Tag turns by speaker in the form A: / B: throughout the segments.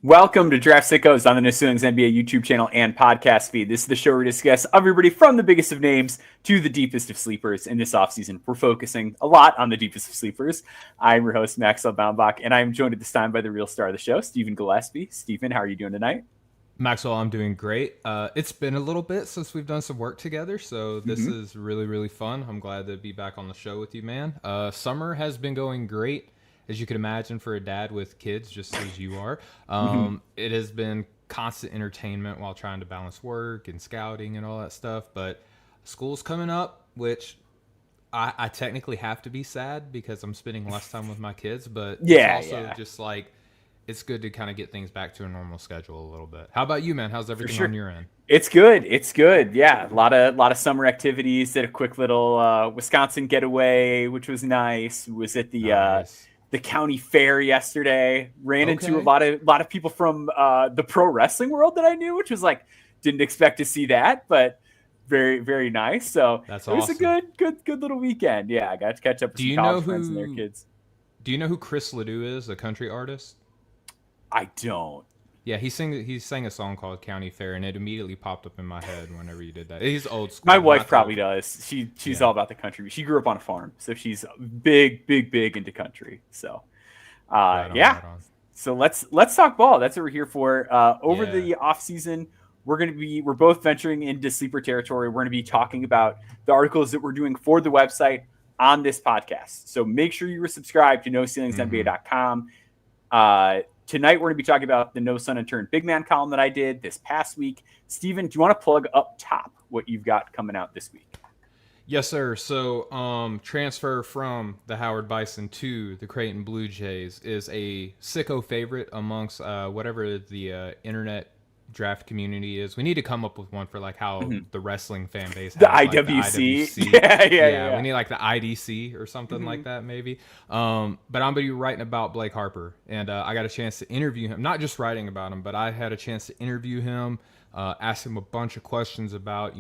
A: Welcome to Draft Sickos on the No Stone Unturned NBA YouTube channel and podcast feed. This is the show where we discuss everybody from the biggest of names to the deepest of sleepers. In this offseason, we're focusing a lot on the deepest of sleepers. I'm your host, Maxwell Baumbach, and I'm joined at this time by the real star of the show, Stephen Gillespie. Stephen, how are you doing tonight?
B: Maxwell, I'm doing great. It's been a little bit since we've done some work together, so this is really, really fun. I'm glad to be back on the show with you, man. Summer has been going great, as you can imagine, for a dad with kids, just as you are. It has been constant entertainment while trying to balance work and scouting and all that stuff, but school's coming up, which I technically have to be sad because I'm spending less time with my kids, but it's also just like, it's good to kind of get things back to a normal schedule a little bit. How about you, man? How's everything on your end?
A: It's good. It's good. Yeah, a lot of summer activities. Did a quick little Wisconsin getaway, which was nice. Was at the county fair yesterday. Ran into a lot of people from the pro wrestling world that I knew, which was like, didn't expect to see that, but very, very nice. So
B: that's
A: it was a good little weekend. Yeah, I got to catch up with some college friends and their kids.
B: Do you know who Chris Ledoux is, the country artist?
A: I don't.
B: Yeah, he sang a song called County Fair, and it immediately popped up in my head whenever you did that. He's old school.
A: My wife probably does. She's all about the country. She grew up on a farm, so she's big into country. So, right on. So let's talk ball. That's what we're here for. Over the off season, we're both venturing into sleeper territory. We're going to be talking about the articles that we're doing for the website on this podcast. So make sure you are subscribed to NoCeilingsNBA.com. Tonight, we're going to be talking about the No Stone Unturned big man column that I did this past week. Steven, do you want to plug up top what you've got coming out this week?
B: Yes, sir. So transfer from the Howard Bison to the Creighton Blue Jays is a sicko favorite amongst whatever the internet draft community is. We need to come up with one for like how the wrestling fan base has,
A: the IWC. Yeah.
B: We need like the IDC or something like that maybe. But I'm going to be writing about Blake Harper, and I got a chance to interview him. Not just writing about him, but I had a chance to interview him, ask him a bunch of questions about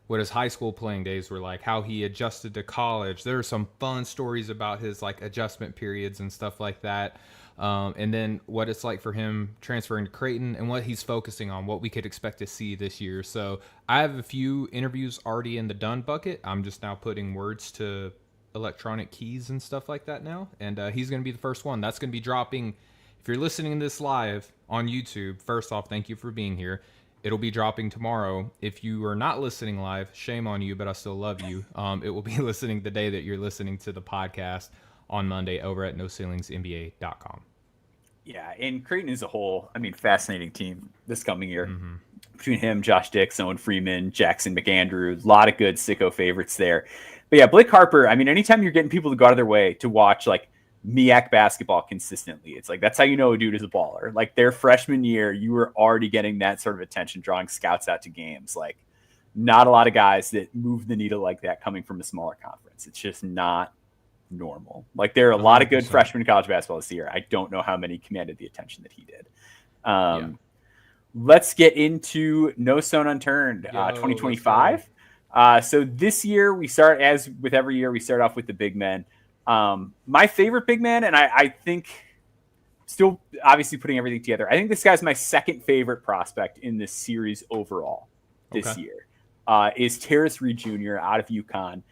B: what his high school playing days were like, how he adjusted to college. There are some fun stories about his like adjustment periods and stuff like that. And then what it's like for him transferring to Creighton and what he's focusing on, what we could expect to see this year. So I have a few interviews already in the done bucket. I'm just now putting words to electronic keys and stuff like that now. And he's going to be the first one. That's going to be dropping. If you're listening to this live on YouTube, first off, thank you for being here. It'll be dropping tomorrow. If you are not listening live, shame on you, but I still love you. It will be listening the day that you're listening to the podcast on Monday over at NoCeilingsNBA.com.
A: Yeah, and Creighton as a whole, fascinating team this coming year. Between him, Josh Dix, Owen Freeman, Jackson McAndrew, a lot of good sicko favorites there. But yeah, Blake Harper, anytime you're getting people to go out of their way to watch like MEAC basketball consistently, it's like that's how you know a dude is a baller. Like their freshman year, you were already getting that sort of attention, drawing scouts out to games. Like not a lot of guys that move the needle like that coming from a smaller conference. It's just not normal. Like there are a lot of good freshmen in college basketball this year. I don't know how many commanded the attention that he did. Let's get into No Stone Unturned 2025. So this year we start, as with every year, we start off with the big men. My favorite big man, and I think still obviously putting everything together, I think this guy's my second favorite prospect in this series overall this year, is Tarris Reed Jr. out of UConn.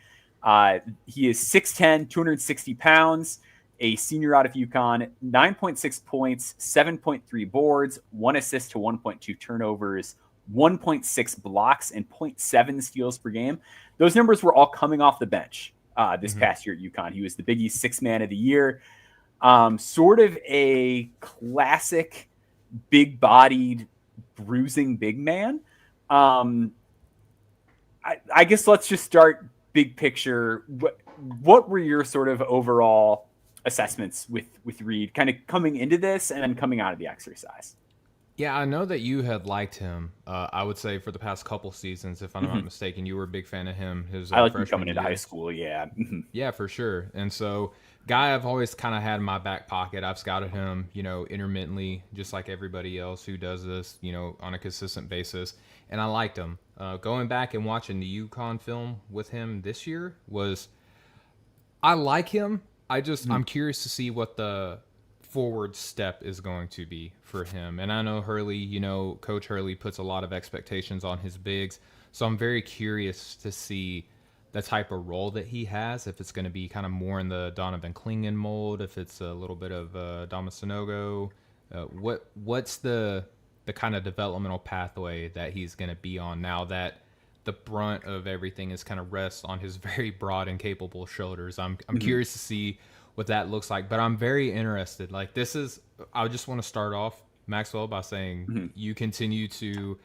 A: He is 6'10", 260 pounds, a senior out of UConn, 9.6 points, 7.3 boards, 1 assist to 1.2 turnovers, 1.6 blocks, and 0.7 steals per game. Those numbers were all coming off the bench this past year at UConn. He was the Big East Sixth Man of the Year. Sort of a classic big-bodied, bruising big man. I guess let's just start big picture. What were your sort of overall assessments with Reed kind of coming into this and then coming out of the exercise?
B: Yeah, I know that you had liked him. I would say for the past couple seasons, if I'm not mistaken, you were a big fan of him.
A: I like him coming into high school. Yeah.
B: Yeah, for sure. And so guy I've always kind of had in my back pocket. I've scouted him, intermittently, just like everybody else who does this, on a consistent basis. And I liked him. Going back and watching the UConn film with him this year I like him. I'm curious to see what the forward step is going to be for him. And I know Hurley, Coach Hurley puts a lot of expectations on his bigs. So I'm very curious to see the type of role that he has, if it's going to be kind of more in the Donovan Clingan mold, if it's a little bit of Dama Sanogo. What's the kind of developmental pathway that he's going to be on now that the brunt of everything is kind of rests on his very broad and capable shoulders? I'm curious to see what that looks like, but I'm very interested. Like, I just want to start off, Maxwell, by saying you continue to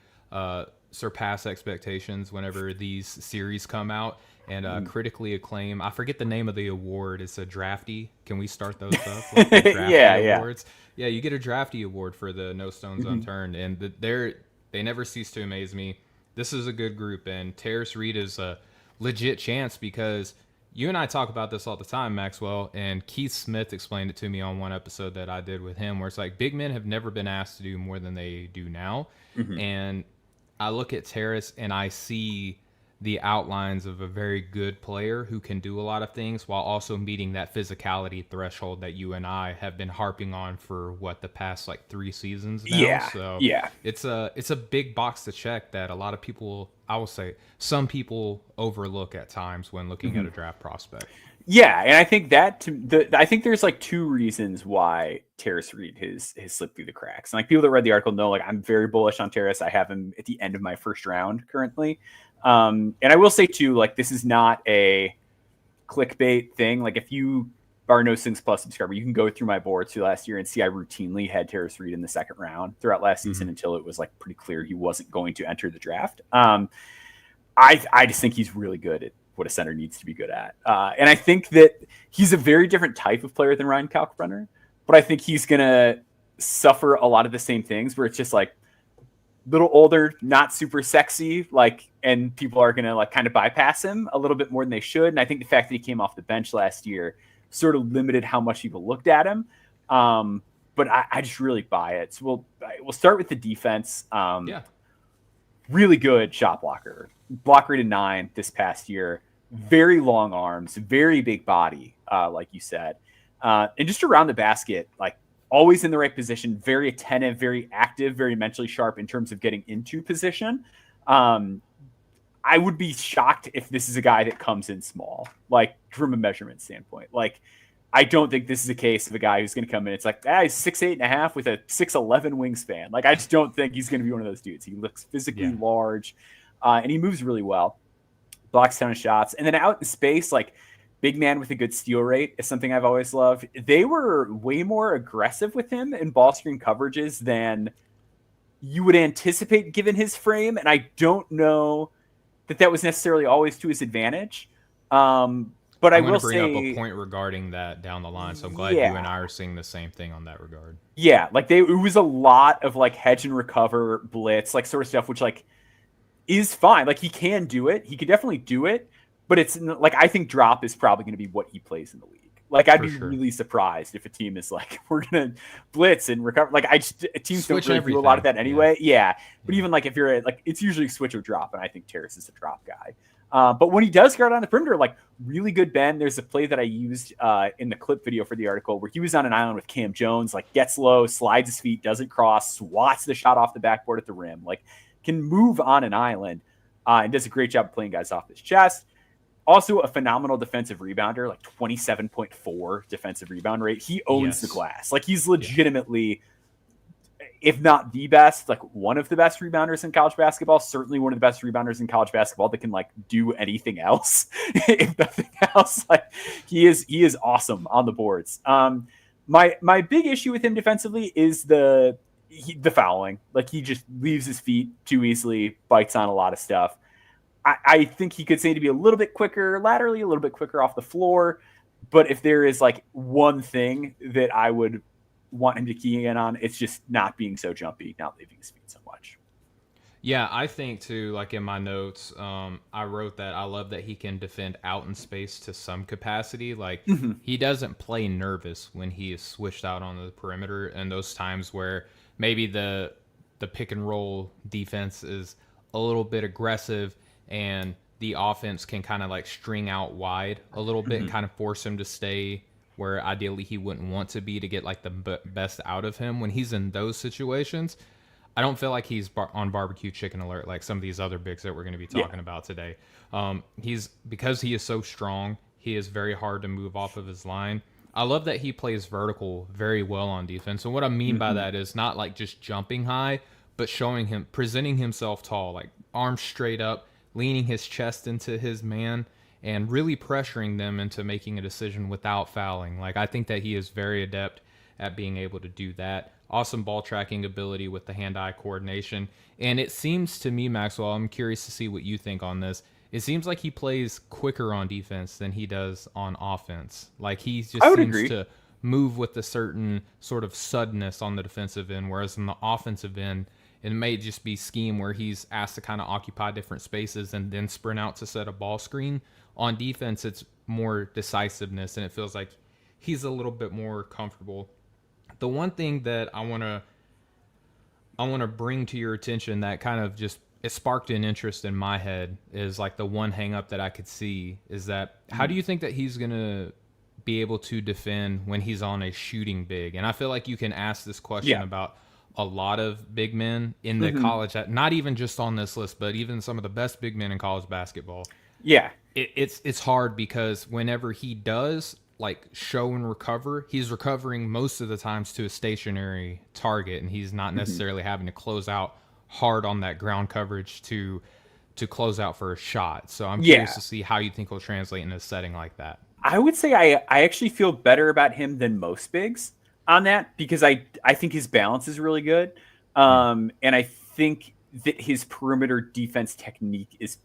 B: surpass expectations whenever these series come out, and critically acclaim. I forget the name of the award. It's a drafty. Can we start those up? Like the drafty awards? Yeah, you get a drafty award for the No Stones Unturned, and they never cease to amaze me. This is a good group, and Tarris Reed is a legit chance, because you and I talk about this all the time, Maxwell, and Keith Smith explained it to me on one episode that I did with him, where it's like big men have never been asked to do more than they do now. And I look at Tarris and I see the outlines of a very good player who can do a lot of things while also meeting that physicality threshold that you and I have been harping on for the past like 3 seasons now. It's a big box to check that a lot of people, I will say some people, overlook at times when looking at a draft prospect.
A: Yeah, and I think I think there's like 2 reasons why Tarris Reed has slipped through the cracks. And like people that read the article know, like, I'm very bullish on Tarris. I have him at the end of my first round currently. And I will say too, like, this is not a clickbait thing. Like, if you are No Sings Plus subscriber, you can go through my boards through last year and see I routinely had Tarris Reed in the second round throughout last season until it was like pretty clear he wasn't going to enter the draft. I just think he's really good at what a center needs to be good at. And I think that he's a very different type of player than Ryan Kalkbrenner, but I think he's going to suffer a lot of the same things where it's just like little older, not super sexy, like, and people are going to like kind of bypass him a little bit more than they should. And I think the fact that he came off the bench last year sort of limited how much people looked at him. But I just really buy it. So we'll start with the defense. Really good shot blocker. Block rated 9 this past year. Very long arms, very big body, like you said. And just around the basket, like always in the right position, very attentive, very active, very mentally sharp in terms of getting into position. I would be shocked if this is a guy that comes in small, like from a measurement standpoint. Like, I don't think this is a case of a guy who's going to come in. It's like, he's 6'8.5" with a 6'11" wingspan. Like, I just don't think he's going to be one of those dudes. He looks physically large, and he moves really well. Blocks a ton of shots. And then out in space, like, big man with a good steal rate is something I've always loved. They were way more aggressive with him in ball screen coverages than you would anticipate given his frame. And I don't know that was necessarily always to his advantage. But I will bring
B: up a point regarding that down the line. So I'm glad you and I are seeing the same thing on that regard.
A: Yeah, like it was a lot of like hedge and recover, blitz, like sort of stuff, which like is fine. Like, he can do it. He could definitely do it. But it's like, I think drop is probably going to be what he plays in the league. Like, I'd be really surprised if a team is like, we're going to blitz and recover. Like, teams don't really do a lot of that anyway. Yeah. But even like if you're like, it's usually switch or drop. And I think Tarris is a drop guy. But when he does guard on the perimeter, like, really good bend. There's a play that I used in the clip video for the article where he was on an island with Cam Jones, like gets low, slides his feet, doesn't cross, swats the shot off the backboard at the rim, like can move on an island, and does a great job of playing guys off his chest. Also a phenomenal defensive rebounder, like 27.4 defensive rebound rate. He owns the glass. Like, he's legitimately, if not the best, like one of the best rebounders in college basketball, certainly one of the best rebounders in college basketball that can like do anything else. If nothing else, like he is awesome on the boards. My big issue with him defensively is the fouling. Like, he just leaves his feet too easily, bites on a lot of stuff. I think he could say to be a little bit quicker laterally, a little bit quicker off the floor. But if there is like one thing that I would want him to key in on, it's just not being so jumpy, not leaving his feet so much.
B: Yeah, I think too, like in my notes, I wrote that I love that he can defend out in space to some capacity. Like, he doesn't play nervous when he is switched out on the perimeter, and those times where maybe the pick and roll defense is a little bit aggressive and the offense can kind of like string out wide a little bit and kind of force him to stay where ideally he wouldn't want to be to get like the best out of him. When he's in those situations, I don't feel like he's on barbecue chicken alert like some of these other bigs that we're going to be talking about today. Because he is so strong, he is very hard to move off of his line. I love that he plays vertical very well on defense. And what I mean by that is not like just jumping high, but presenting himself tall, like arms straight up, leaning his chest into his man, and really pressuring them into making a decision without fouling. Like, I think that he is very adept at being able to do that. Awesome ball tracking ability with the hand-eye coordination. And it seems to me, Maxwell, I'm curious to see what you think on this. It seems like he plays quicker on defense than he does on offense. Like, he just seems to move with a certain sort of suddenness on the defensive end, whereas on the offensive end, it may just be scheme where he's asked to kind of occupy different spaces and then sprint out to set a ball screen. On defense, it's more decisiveness, and it feels like he's a little bit more comfortable. The one thing that I want to bring to your attention that kind of just it sparked an interest in my head is like the one hang up that I could see is that how do you think that he's going to be able to defend when he's on a shooting big? And I feel like you can ask this question about a lot of big men in the college, not even just on this list, but even some of the best big men in college basketball.
A: Yeah.
B: It's hard because whenever he does like show and recover, he's recovering most of the times to a stationary target, and he's not necessarily having to close out hard on that ground coverage to close out for a shot. So I'm curious to see how you think he'll translate in a setting like that.
A: I would say I actually feel better about him than most bigs on that because I think his balance is really good. And I think that his perimeter defense technique is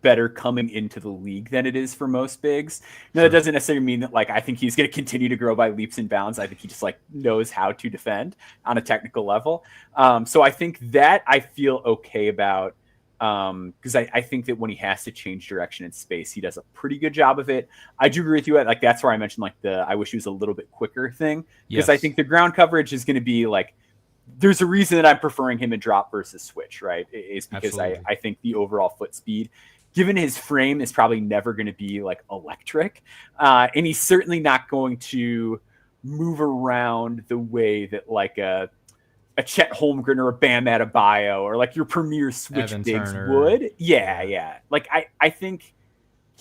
A: better coming into the league than it is for most bigs. Now, that doesn't necessarily mean that like I think he's going to continue to grow by leaps and bounds. I think he just like knows how to defend on a technical level. So I think that I feel okay about because I think that when he has to change direction in space, he does a pretty good job of it. I do agree with you. Like that's where I mentioned like the I wish he was a little bit quicker thing because I think the ground coverage is going to be like there's a reason that I'm preferring him in drop versus switch, right? It's because I think the overall foot speed, given his frame, is probably never going to be like electric. And he's certainly not going to move around the way that like a Chet Holmgren or a Bam Adebayo or like your premier switch
B: Evan
A: bigs
B: Turner.
A: would. Yeah. Like I think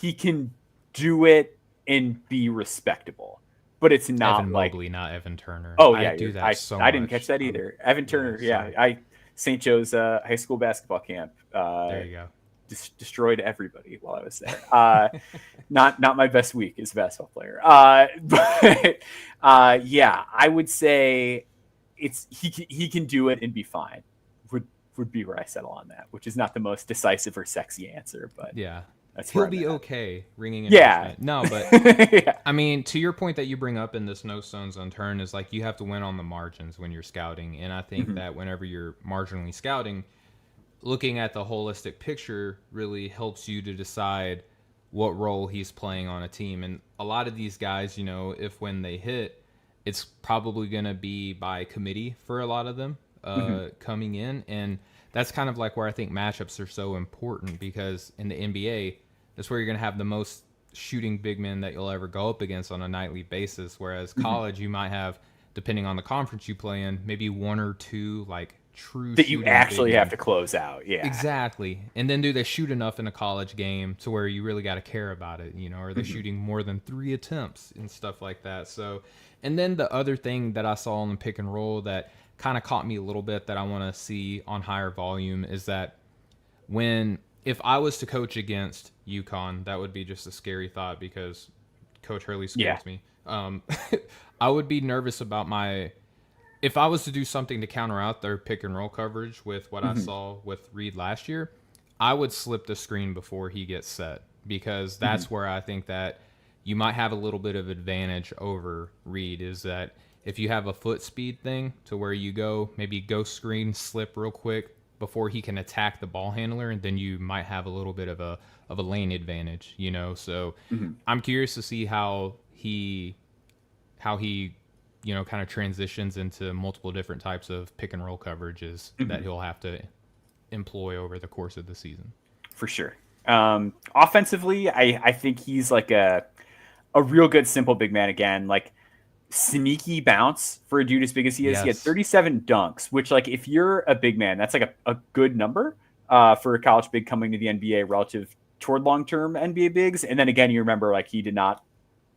A: he can do it and be respectable, but it's not
B: Evan
A: like
B: Mobley, not Evan Turner.
A: Oh yeah,
B: I do that so much.
A: I didn't catch that either. Evan Turner, I St. Joe's high school basketball camp.
B: There you go.
A: Destroyed everybody while I was there. Not my best week as a basketball player. But I would say he can do it and be fine. Would be where I settle on that, which is not the most decisive or sexy answer, but
B: yeah.
A: That's
B: He'll be okay ringing in. No, but I mean, to your point that you bring up in this No Stones Unturned is like you have to win on the margins when you're scouting. And I think that whenever you're marginally scouting, looking at the holistic picture really helps you to decide what role he's playing on a team. And a lot of these guys, if when they hit, it's probably going to be by committee for a lot of them coming in. And that's kind of like where I think matchups are so important because in the NBA, that's where you're going to have the most shooting big men that you'll ever go up against on a nightly basis. Whereas college, you might have, depending on the conference you play in, maybe one or two like true
A: that you actually have to close out. Yeah,
B: exactly. And then do they shoot enough in a college game to where you really got to care about it? Are they shooting more than 3 attempts and stuff like that? So, and then the other thing that I saw on the pick and roll that kind of caught me a little bit that I want to see on higher volume is that if I was to coach against UConn, that would be just a scary thought because Coach Hurley scares me. I would be nervous about if I was to do something to counter out their pick and roll coverage with what I saw with Reed last year, I would slip the screen before he gets set because that's where I think that you might have a little bit of advantage over Reed is that if you have a foot speed thing to where you maybe go screen, slip real quick before he can attack the ball handler, and then you might have a little bit of a lane advantage, So I'm curious to see how he kind of transitions into multiple different types of pick and roll coverages that he'll have to employ over the course of the season.
A: For sure. Offensively, I think he's like a a real good simple big man again. Like sneaky bounce for a dude as big as he is. Yes. He had 37 dunks, which like if you're a big man, that's like a good number for a college big coming to the NBA relative toward long-term NBA bigs. And then again, you remember like he did not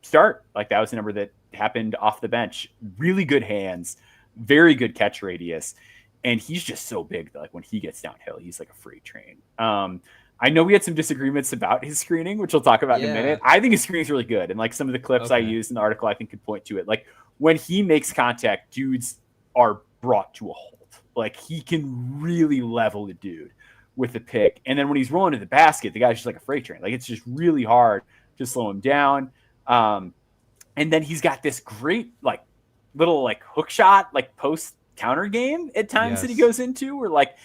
A: start. Like that was the number that happened off the bench. Really good hands, very good catch radius. And he's just so big that like when he gets downhill, he's like a freight train. I know we had some disagreements about his screening, which we'll talk about in a minute. I think his screening is really good. And like some of the clips I used in the article, I think could point to it. Like when he makes contact, dudes are brought to a halt. Like he can really level a dude with a pick. And then when he's rolling to the basket, the guy's just like a freight train. Like it's just really hard to slow him down. And then he's got this great like little like hook shot, like post counter game at times that he goes into where like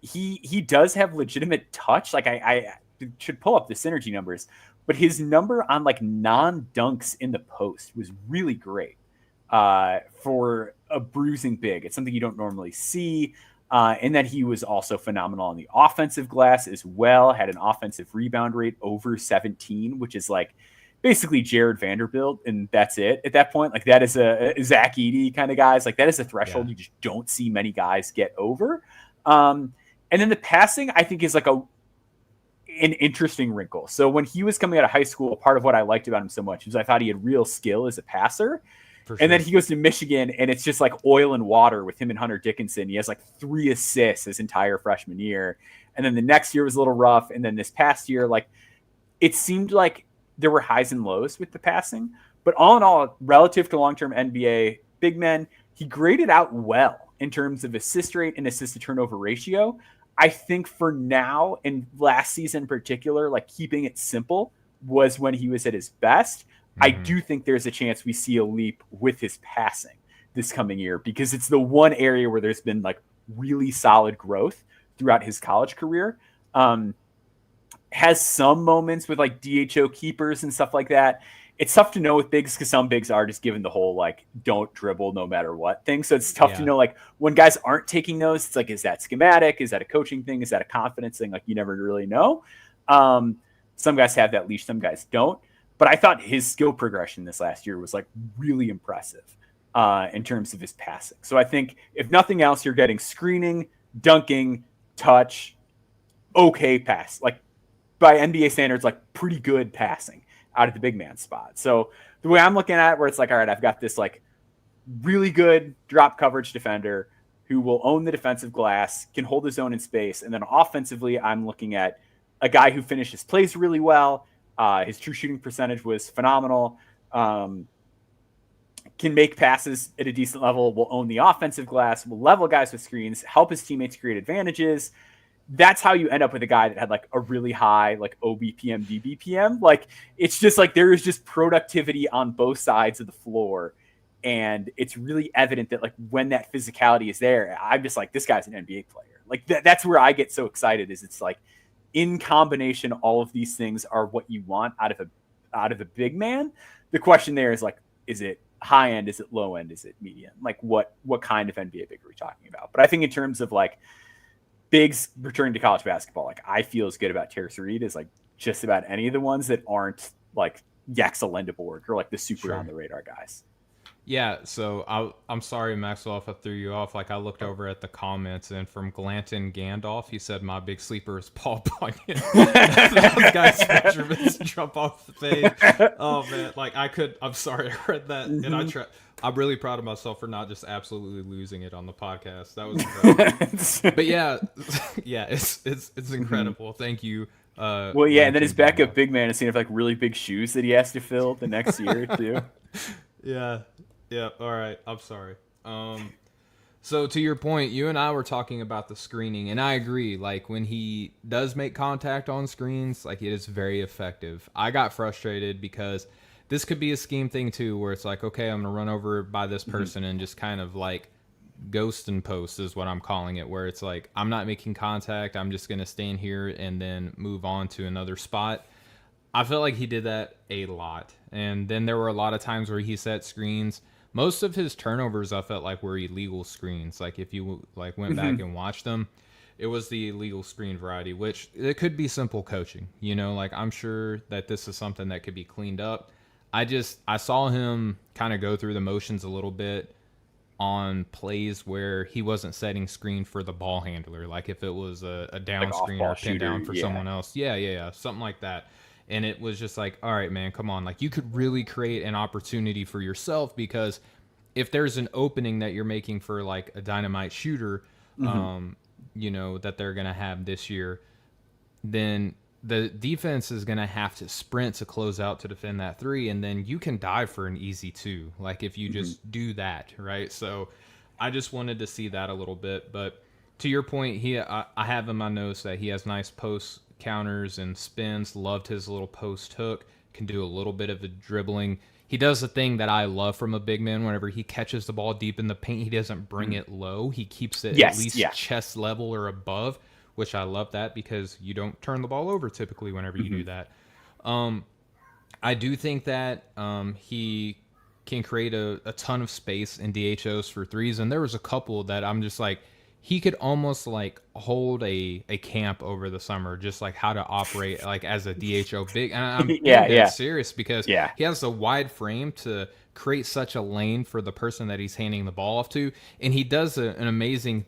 A: he does have legitimate touch. Like I should pull up the synergy numbers, but his number on like non-dunks in the post was really great for a bruising big. It's something you don't normally see. And then he was also phenomenal on the offensive glass as well, had an offensive rebound rate over 17, which is like basically Jared Vanderbilt, and that's it at that point. Like that is a Zach Edey kind of guys. Like that is a threshold you just don't see many guys get over. And then the passing, I think, is like an interesting wrinkle. So when he was coming out of high school, part of what I liked about him so much was I thought he had real skill as a passer. Sure. And then he goes to Michigan, and it's just like oil and water with him and Hunter Dickinson. He has like 3 assists his entire freshman year. And then the next year was a little rough. And then this past year, like it seemed like there were highs and lows with the passing. But all in all, relative to long-term NBA big men, he graded out well in terms of assist rate and assist to turnover ratio. I think for now, and last season in particular, like keeping it simple was when he was at his best. I do think there's a chance we see a leap with his passing this coming year because it's the one area where there's been like really solid growth throughout his college career. Has some moments with like DHO keepers and stuff like that. It's tough to know with bigs because some bigs are just given the whole like don't dribble no matter what thing. So it's tough to know like when guys aren't taking those, it's like, is that schematic? Is that a coaching thing? Is that a confidence thing? Like you never really know. Some guys have that leash, some guys don't. But I thought his skill progression this last year was like really impressive in terms of his passing. So I think if nothing else, you're getting screening, dunking, touch, okay pass. Like by NBA standards, like pretty good passing out of the big man spot. So the way I'm looking at it, where it's like, all right, I've got this like really good drop coverage defender who will own the defensive glass, can hold his own in space. And then offensively, I'm looking at a guy who finishes plays really well. His true shooting percentage was phenomenal. Can make passes at a decent level, will own the offensive glass, will level guys with screens, help his teammates create advantages. That's how you end up with a guy that had like a really high like OBPM, DBPM. Like it's just like there is just productivity on both sides of the floor. And it's really evident that like when that physicality is there, I'm just like, this guy's an NBA player. Like that's where I get so excited is it's like in combination, all of these things are what you want out of a big man. The question there is like, is it high end? Is it low end? Is it medium? Like what kind of NBA big are we talking about? But I think in terms of like bigs returning to college basketball, like I feel as good about Tarris Reed as like just about any of the ones that aren't like Yaxa Lendeborg or like the super on the radar guys.
B: Yeah, so I'm sorry, Maxwell, if I threw you off. Like, I looked over at the comments, and from Glanton Gandalf, he said, my big sleeper is Paul Bunyan. Those guys' measurements jump off the page. Oh, man. Like, I'm sorry, I read that, and I'm really proud of myself for not just absolutely losing it on the podcast. That was incredible. But yeah, it's incredible. Thank you.
A: Well, yeah, and then his backup big man is seeing like really big shoes that he has to fill the next year, too.
B: Yeah. All right. I'm sorry. So to your point, you and I were talking about the screening, and I agree. Like when he does make contact on screens, like it is very effective. I got frustrated because this could be a scheme thing too, where it's like, okay, I'm gonna run over by this person and just kind of like ghost and post is what I'm calling it, where it's like I'm not making contact. I'm just gonna stand here and then move on to another spot. I felt like he did that a lot, and then there were a lot of times where he set screens. Most of his turnovers, I felt like, were illegal screens. Like, if you like went back and watched them, it was the illegal screen variety, which it could be simple coaching. You know, like, I'm sure that this is something that could be cleaned up. I saw him kind of go through the motions a little bit on plays where he wasn't setting screen for the ball handler, like if it was a down
A: Like
B: screen
A: off-ball
B: or a pin
A: shooter,
B: down for someone else. Yeah, something like that. And it was just like, all right, man, come on. Like, you could really create an opportunity for yourself, because if there's an opening that you're making for like a dynamite shooter, that they're going to have this year, then the defense is going to have to sprint to close out to defend that three, and then you can dive for an easy two, like if you just do that, right? So I just wanted to see that a little bit. But to your point, I have in my notes that he has nice post counters and spins. Loved his little post hook. Can do a little bit of the dribbling. He does the thing that I love from a big man. Whenever he catches the ball deep in the paint, he doesn't bring it low. He keeps it at least chest level or above, which I love that, because you don't turn the ball over typically whenever you do that. I do think that he can create a ton of space in DHOs for threes, and there was a couple that I'm just like, he could almost like hold a camp over the summer, just like how to operate like as a DHO big. And I'm being dead serious, because he has a wide frame to create such a lane for the person that he's handing the ball off to, and he does an amazing.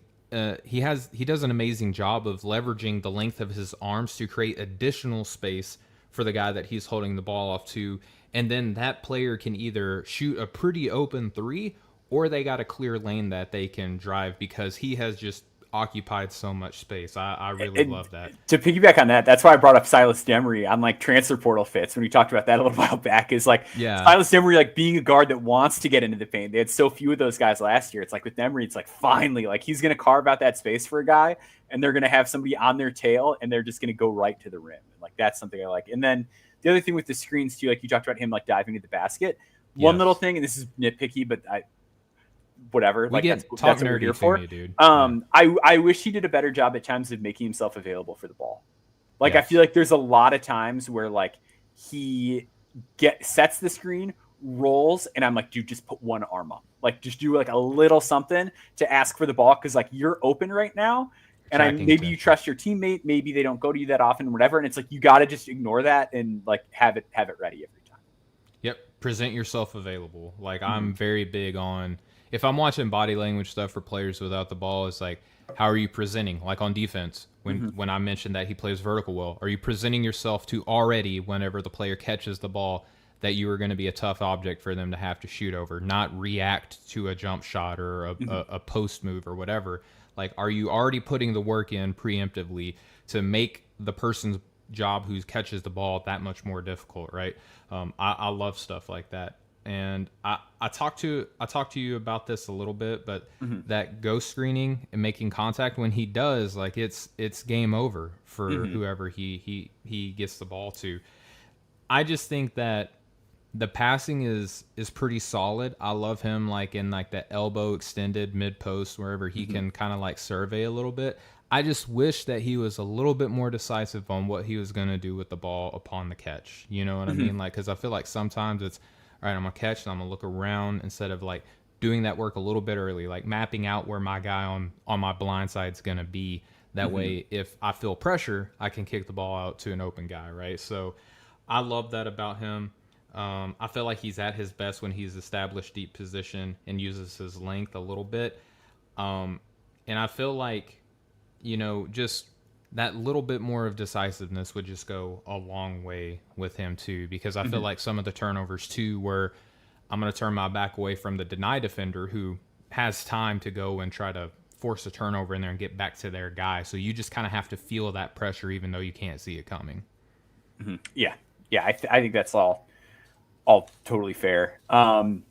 B: He does an amazing job of leveraging the length of his arms to create additional space for the guy that he's holding the ball off to, and then that player can either shoot a pretty open three, or they got a clear lane that they can drive, because he has just occupied so much space. I really love that.
A: To piggyback on that, that's why I brought up Silas Demery on like transfer portal fits when we talked about that a little while back. Is like Silas Demery, like being a guard that wants to get into the paint. They had so few of those guys last year. It's like with Demery, it's like finally, like he's going to carve out that space for a guy, and they're going to have somebody on their tail, and they're just going to go right to the rim. Like that's something I like. And then the other thing with the screens too, like you talked about him like diving to the basket. One little thing, and this is nitpicky, but whatever.
B: We
A: that's
B: what
A: we're here for.
B: You, dude.
A: I wish he did a better job at times of making himself available for the ball. Like I feel like there's a lot of times where like he sets the screen, rolls, and I'm like, dude, just put one arm up. Like just do like a little something to ask for the ball, because like you're open right now, and maybe you trust your teammate, maybe they don't go to you that often, whatever. And it's like you got to just ignore that and like have it ready every time.
B: Yep, present yourself available. Like I'm very big on, if I'm watching body language stuff for players without the ball, it's like, how are you presenting? Like on defense, when I mentioned that he plays vertical well, are you presenting yourself to already, whenever the player catches the ball, that you are going to be a tough object for them to have to shoot over, not react to a jump shot or a post move or whatever? Like, are you already putting the work in preemptively to make the person's job who catches the ball that much more difficult, right? I love stuff like that. And I talked to you about this a little bit, but that ghost screening and making contact, when he does, like it's game over for whoever he gets the ball to. I just think that the passing is pretty solid. I love him like in like the elbow extended mid post, wherever he can kind of like survey a little bit. I just wish that he was a little bit more decisive on what he was going to do with the ball upon the catch. You know what I mean? Like, because I feel like sometimes it's, all right, I'm going to catch and I'm going to look around, instead of like doing that work a little bit early, like mapping out where my guy on my blind side is going to be. That way, if I feel pressure, I can kick the ball out to an open guy, right? So I love that about him. I feel like he's at his best when he's established deep position and uses his length a little bit. And I feel like, just that little bit more of decisiveness would just go a long way with him too, because I feel like some of the turnovers too, where I'm going to turn my back away from the deny defender who has time to go and try to force a turnover in there and get back to their guy. So you just kind of have to feel that pressure even though you can't see it coming.
A: Yeah. I think that's all totally fair. So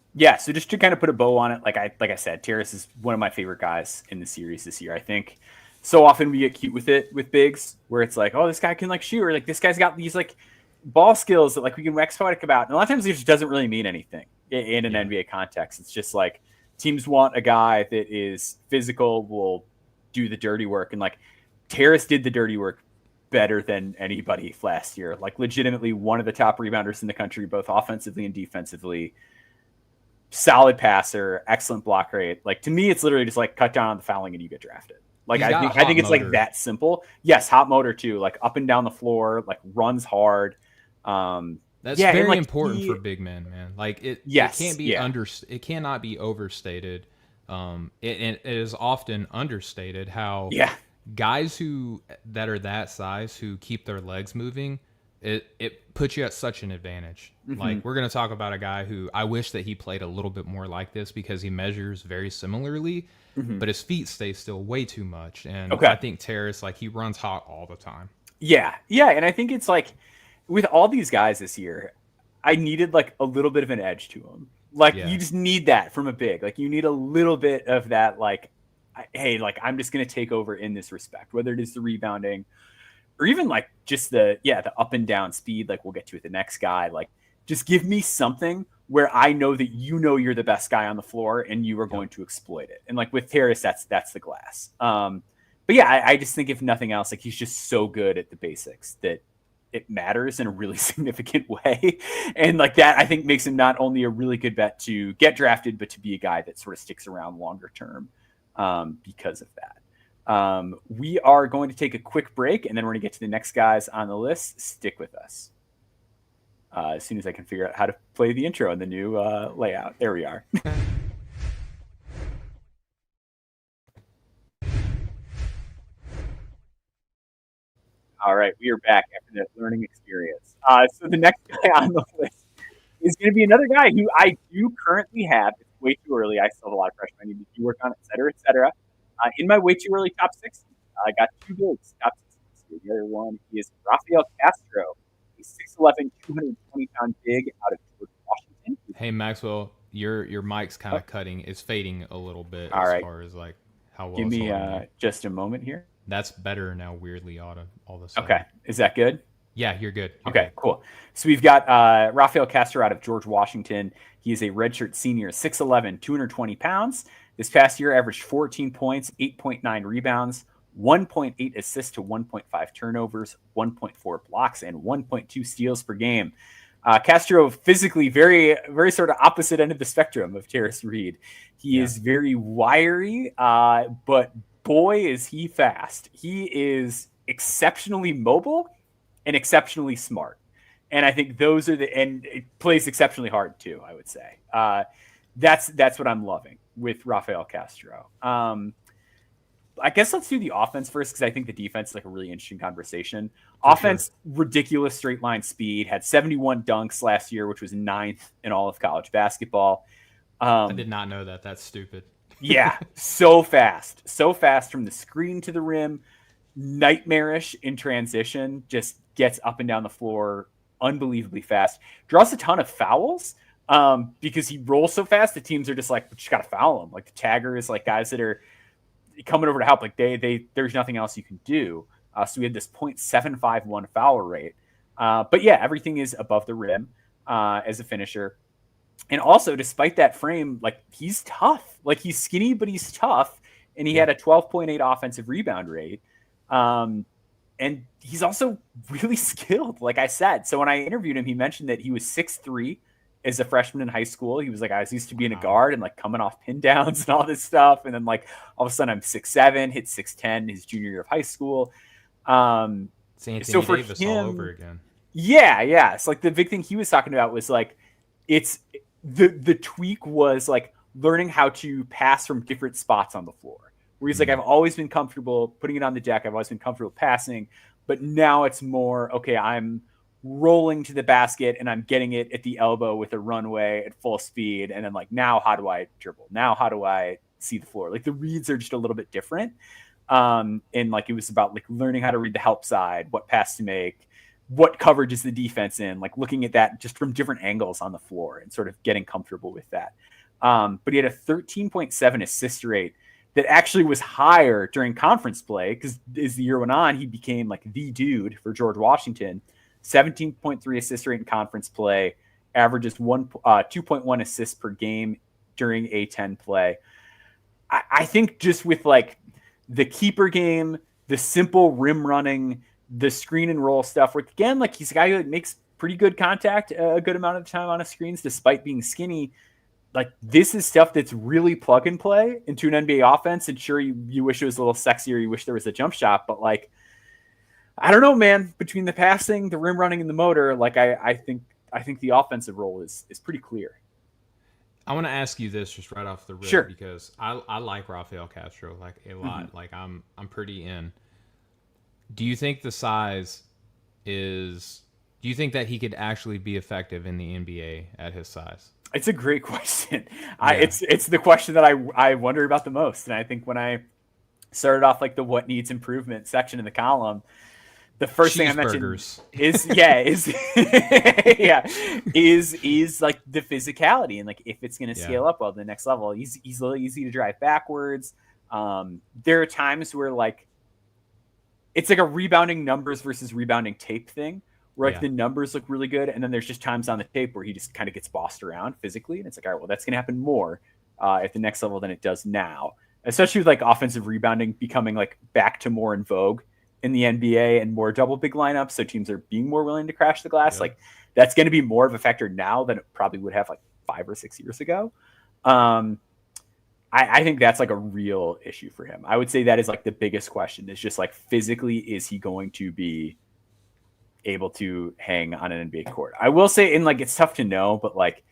A: just to kind of put a bow on it, like I said, Tarris is one of my favorite guys in the series this year. I think so often we get cute with it with bigs, where it's like, oh, this guy can like shoot, or like this guy's got these like ball skills that like we can wax poetic about. And a lot of times it just doesn't really mean anything in an NBA context. It's just like teams want a guy that is physical, will do the dirty work, and like Tarris did the dirty work better than anybody last year. Like legitimately one of the top rebounders in the country, both offensively and defensively. Solid passer, excellent block rate. Like to me, it's literally just like cut down on the fouling and you get drafted. Like I think it's like that simple. Yes, hot motor too. Like up and down the floor, like runs hard.
B: That's
A: Yeah, and
B: very
A: like
B: important for big men, man. Like it
A: yes,
B: can't be it cannot be overstated. It is often understated how
A: yeah,
B: guys that are that size who keep their legs moving, it puts you at such an advantage.
A: mm-hmm.
B: Like we're gonna talk about a guy who I wish that he played a little bit more like this because he measures very similarly,
A: Mm-hmm.
B: but his feet stay still way too much. And
A: Okay.
B: I think Tarris, like he runs hot all the time.
A: Yeah, yeah, and I think it's like with all these guys this year, I needed like a little bit of an edge to them. Like
B: Yeah.
A: you just need that from a big. Like you need a little bit of that. Like, hey, like I'm just gonna take over in this respect, whether it is the rebounding or even like just the up and down speed. Like we'll get to it the next guy. Like just give me something where I know that you're the best guy on the floor and you are going to exploit it. And like with Tarris, that's the glass. But yeah, I just think if nothing else, like he's just so good at the basics that it matters in a really significant way. And like that, I think makes him not only a really good bet to get drafted, but to be a guy that sort of sticks around longer term because of that. We are going to take a quick break and then we're going to get to the next guys on the list. Stick with us. As soon as I can figure out how to play the intro in the new layout. There we are. All right, we are back after that learning experience. So the next guy on the list is going to be another guy who I do currently have. It's way too early. I still have a lot of freshmen I need to do work on, et cetera, et cetera. In my way too early top 60, I got two bigs, top 60. The other one is Rafael Castro, a 6'11", 220-pound big out of George Washington.
B: Hey Maxwell, your mic's kind of cutting. It's fading a little bit
A: All
B: as
A: right.
B: far as like how well.
A: Give
B: it's
A: me
B: holding you.
A: just a moment here.
B: That's better now. Weirdly, all of a sudden.
A: Okay, is that good?
B: Yeah, you're good. You're
A: okay,
B: good.
A: Cool. So we've got Rafael Castro out of George Washington. He is a redshirt senior, 6'11", 220 pounds. This past year averaged 14 points, 8.9 rebounds, 1.8 assists to 1.5 turnovers, 1.4 blocks, and 1.2 steals per game. Castro physically very, very sort of opposite end of the spectrum of Tarris Reed. He is very wiry, but boy, is he fast. He is exceptionally mobile and exceptionally smart. And I think those are and it plays exceptionally hard too, I would say. That's what I'm loving with Rafael Castro. I guess let's do the offense first because I think the defense is like a really interesting conversation. Offense, ridiculous straight line speed, had 71 dunks last year, which was 9th in all of college basketball.
B: I did not know that. That's stupid.
A: Yeah, so fast from the screen to the rim, nightmarish in transition, just gets up and down the floor unbelievably fast. Draws a ton of fouls because he rolls so fast. The teams are just like, we just got to foul him. Like the taggers, like guys that are coming over to help. Like there's nothing else you can do. So we had this 0.751 foul rate. But yeah, everything is above the rim as a finisher. And also, despite that frame, like he's tough. Like he's skinny, but he's tough. And he had a 12.8 offensive rebound rate. And he's also really skilled, like I said. So when I interviewed him, he mentioned that he was 6'3" as a freshman in high school. He was like, I was used to being a guard and like coming off pin downs and all this stuff. And then like all of a sudden I'm 6'7", hit 6'10" his junior year of high school.
B: It's Anthony
A: so for
B: Davis
A: him,
B: all over again.
A: Yeah. It's like the big thing he was talking about was like, it's the tweak was like learning how to pass from different spots on the floor. Where he's like, I've always been comfortable putting it on the deck. I've always been comfortable passing, but now it's more, okay, I'm rolling to the basket and I'm getting it at the elbow with a runway at full speed. And then like, now how do I dribble? Now how do I see the floor? Like the reads are just a little bit different. And like, it was about like learning how to read the help side, what pass to make, what coverage is the defense in, like looking at that just from different angles on the floor and sort of getting comfortable with that. But he had a 13.7 assist rate that actually was higher during conference play because as the year went on, he became like the dude for George Washington. 17.3 assist rate in conference play, averages 2.1 assists per game during A10 play. I think just with like the keeper game, the simple rim running, the screen and roll stuff, where again, like he's a guy who makes pretty good contact a good amount of the time on his screens, despite being skinny. Like this is stuff that's really plug and play into an NBA offense. And sure, you wish it was a little sexier. You wish there was a jump shot, but like, I don't know, man, between the passing, the rim running and the motor, like I think I think the offensive role is pretty clear.
B: I want to ask you this just right off the rip
A: Sure.
B: because I like Rafael Castro like a lot.
A: Mm-hmm.
B: Like I'm pretty in. Do you think the size is? Do you think that he could actually be effective in the NBA at his size?
A: It's a great question.
B: Yeah.
A: It's the question that I wonder about the most. And I think when I started off like the what needs improvement section in the column, the first thing I mentioned is is like the physicality and like if it's going to scale up well to the next level. He's a little easy to drive backwards. There are times where like it's like a rebounding numbers versus rebounding tape thing where like the numbers look really good. And then there's just times on the tape where he just kind of gets bossed around physically. And it's like, all right, well, that's going to happen more at the next level than it does now, especially with like offensive rebounding becoming like back to more in vogue in the NBA and more double big lineups. So teams are being more willing to crash the glass. Like that's going to be more of a factor now than it probably would have like 5 or 6 years ago. I think that's like a real issue for him. I would say that is like the biggest question is just like physically, is he going to be able to hang on an NBA court? I will say, and like, it's tough to know, but like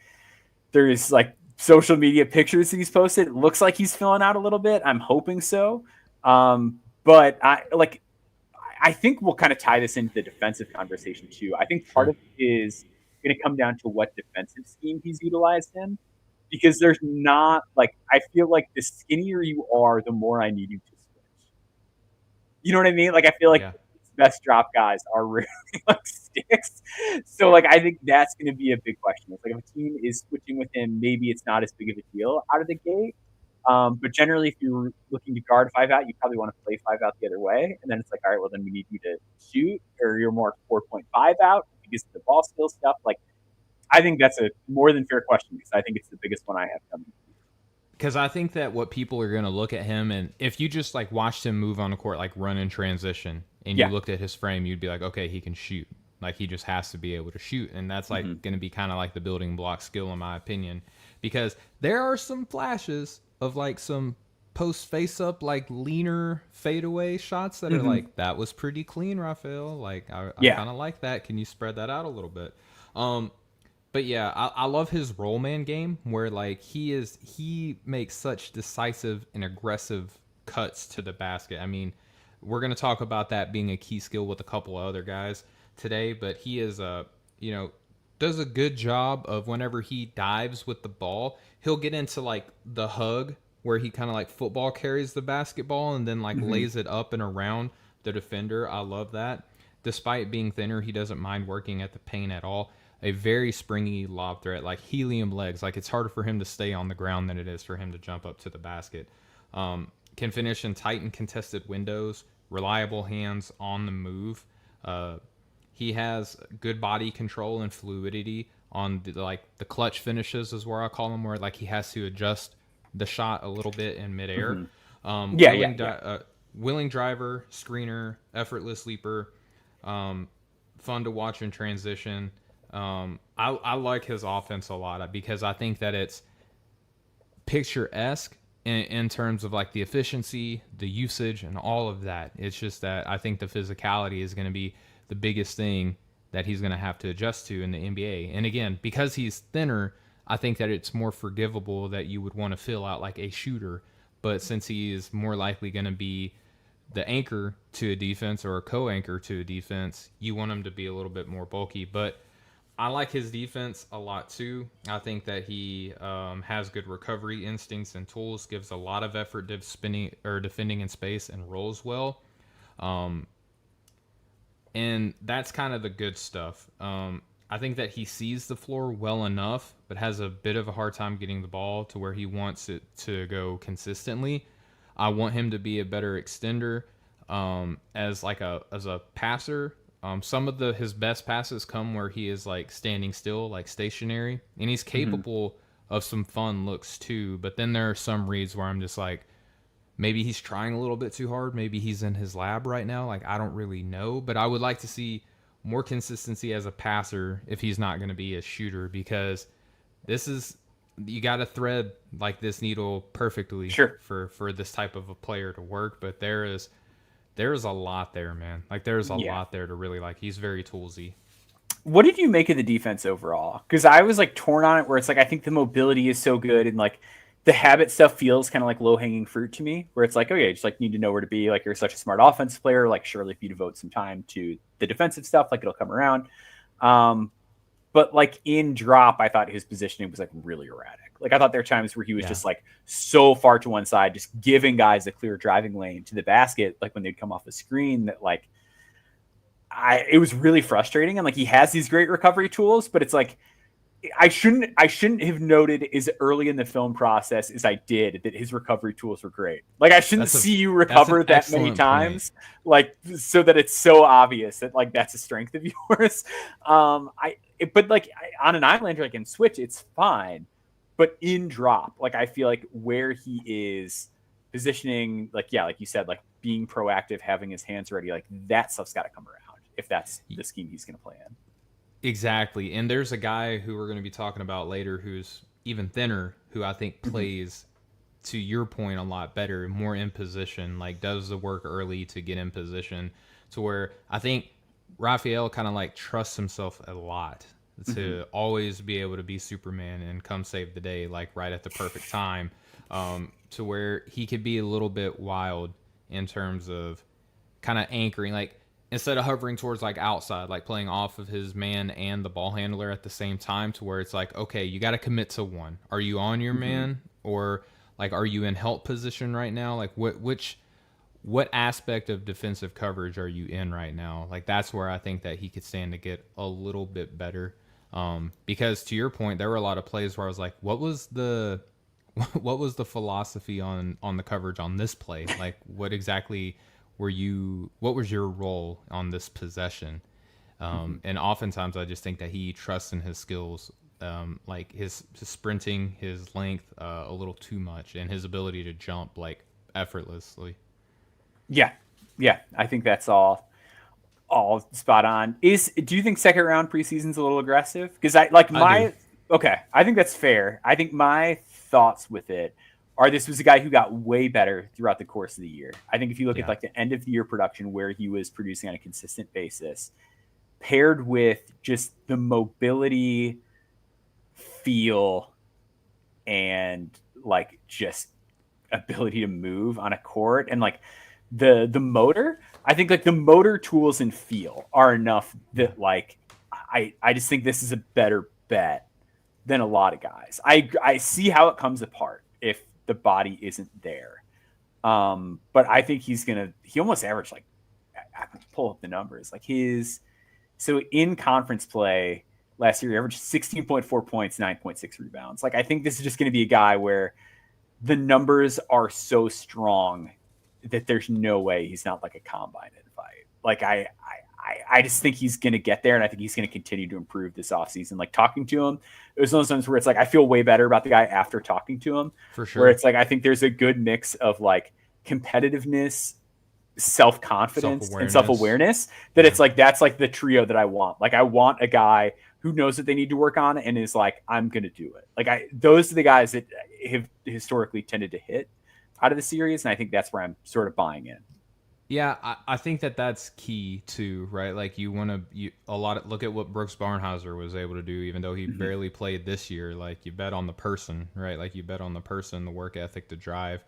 A: there's like social media pictures that he's posted. It looks like he's filling out a little bit. I'm hoping so. But I think we'll kind of tie this into the defensive conversation too. I think part of it is going to come down to what defensive scheme he's utilized in. Because there's not like I feel like the skinnier you are, the more I need you to switch. You know what I mean? Like I feel like best drop guys are really like sticks. So like I think that's going to be a big question. It's like if a team is switching with him, maybe it's not as big of a deal out of the gate. But generally, if you're looking to guard 5 out, you probably want to play 5 out the other way. And then it's like, all right, well then we need you to shoot, or you're more 4.5 out because of the ball skill stuff. Like. I think that's a more than fair question because I think it's the biggest one I have coming.
B: Because I think that what people are going to look at him, and if you just like watched him move on the court, like run in transition, and you looked at his frame, you'd be like, okay, he can shoot. Like he just has to be able to shoot, and that's like going to be kind of like the building block skill, in my opinion. Because there are some flashes of like some post face up, like leaner fadeaway shots that are like that was pretty clean, Rafael. Like I kind of like that. Can you spread that out a little bit? But yeah, I love his roll man game where like he makes such decisive and aggressive cuts to the basket. I mean, we're gonna talk about that being a key skill with a couple of other guys today, but he is does a good job of whenever he dives with the ball, he'll get into like the hug where he kind of like football carries the basketball and then like lays it up and around the defender. I love that. Despite being thinner, he doesn't mind working at the paint at all. A very springy lob threat, like helium legs. Like it's harder for him to stay on the ground than it is for him to jump up to the basket. Can finish in tight and contested windows. Reliable hands on the move. He has good body control and fluidity on the clutch finishes is where I call them, where like he has to adjust the shot a little bit in midair. Willing driver, screener, effortless leaper. Fun to watch in transition. I like his offense a lot because I think that it's picturesque in terms of like the efficiency, the usage, and all of that. It's just that I think the physicality is going to be the biggest thing that he's going to have to adjust to in the NBA. And again, because he's thinner, I think that it's more forgivable that you would want to fill out like a shooter. But since he is more likely going to be the anchor to a defense or a co-anchor to a defense, you want him to be a little bit more bulky. But I like his defense a lot too. I think that he has good recovery instincts and tools, gives a lot of effort to defending in space, and rolls well. And that's kind of the good stuff. I think that he sees the floor well enough, but has a bit of a hard time getting the ball to where he wants it to go consistently. I want him to be a better extender as a passer. Some of his best passes come where he is like standing still, like stationary, and he's capable of some fun looks too. But then there are some reads where I'm just like, maybe he's trying a little bit too hard. Maybe he's in his lab right now. Like, I don't really know, but I would like to see more consistency as a passer if he's not going to be a shooter, because you got to thread like this needle perfectly for this type of a player to work. But there's a lot there, man. Like there's a lot there to really like. He's very toolsy.
A: What did you make of the defense overall? Because I was like torn on it, where it's like I think the mobility is so good, and like the habit stuff feels kind of like low hanging fruit to me. Where it's like, okay, just like need to know where to be. Like you're such a smart offensive player. Like surely if you devote some time to the defensive stuff, like it'll come around. But like in drop, I thought his positioning was like really erratic. Like I thought there were times where he was just like so far to one side, just giving guys a clear driving lane to the basket. Like when they'd come off the screen, that like it was really frustrating. And like he has these great recovery tools, but it's like I shouldn't have noted as early in the film process as I did that his recovery tools were great. Like I shouldn't see you recover that many times, like so that it's so obvious that like that's a strength of yours. But like on an island, like in switch, it's fine. But in drop, like I feel like where he is positioning, like like you said, like being proactive, having his hands ready, like that stuff's got to come around if that's the scheme he's going to play in.
B: Exactly. And there's a guy who we're going to be talking about later who's even thinner, who I think plays, to your point, a lot better, more in position, like does the work early to get in position, to where I think Rafael kind of like trusts himself a lot to always be able to be Superman and come save the day, like right at the perfect time, to where he could be a little bit wild in terms of kind of anchoring, like instead of hovering towards like outside, like playing off of his man and the ball handler at the same time, to where it's like, okay, you got to commit to one. Are you on your man, or like are you in help position right now? Like what aspect of defensive coverage are you in right now? Like that's where I think that he could stand to get a little bit better. Because to your point, there were a lot of plays where I was like, what was the philosophy on the coverage on this play? Like what exactly what was your role on this possession? And oftentimes I just think that he trusts in his skills, like his sprinting, his length, a little too much, and his ability to jump like effortlessly.
A: Yeah. I think that's all spot on. Do you think second round preseason's a little aggressive? Because I think that's fair. I think my thoughts with it are this was a guy who got way better throughout the course of the year. I think if you look at like the end of the year production where he was producing on a consistent basis, paired with just the mobility, feel, and like just ability to move on a court, and like the motor, I think like the motor tools and feel are enough that like I just think this is a better bet than a lot of guys. I see how it comes apart if the body isn't there. But I think he almost averaged like, I can pull up the numbers, like so in conference play last year, he averaged 16.4 points, 9.6 rebounds. Like, I think this is just going to be a guy where the numbers are so strong that there's no way he's not like a combine invite. Like I just think he's going to get there, and I think he's going to continue to improve this offseason. Like talking to him, it was one of those times where it's like I feel way better about the guy after talking to him.
B: For sure.
A: Where it's like I think there's a good mix of like competitiveness, self-confidence, and self-awareness that it's like that's like the trio that I want. Like I want a guy who knows that they need to work on and is like, I'm going to do it. Like those are the guys that have historically tended to hit out of the series, and I think that's where I'm sort of buying in.
B: Yeah, I think that's key too, right? Like look at what Brooks Barnhauser was able to do, even though he barely played this year. Like you bet on the person, right? Like you bet on the person, the work ethic, the drive,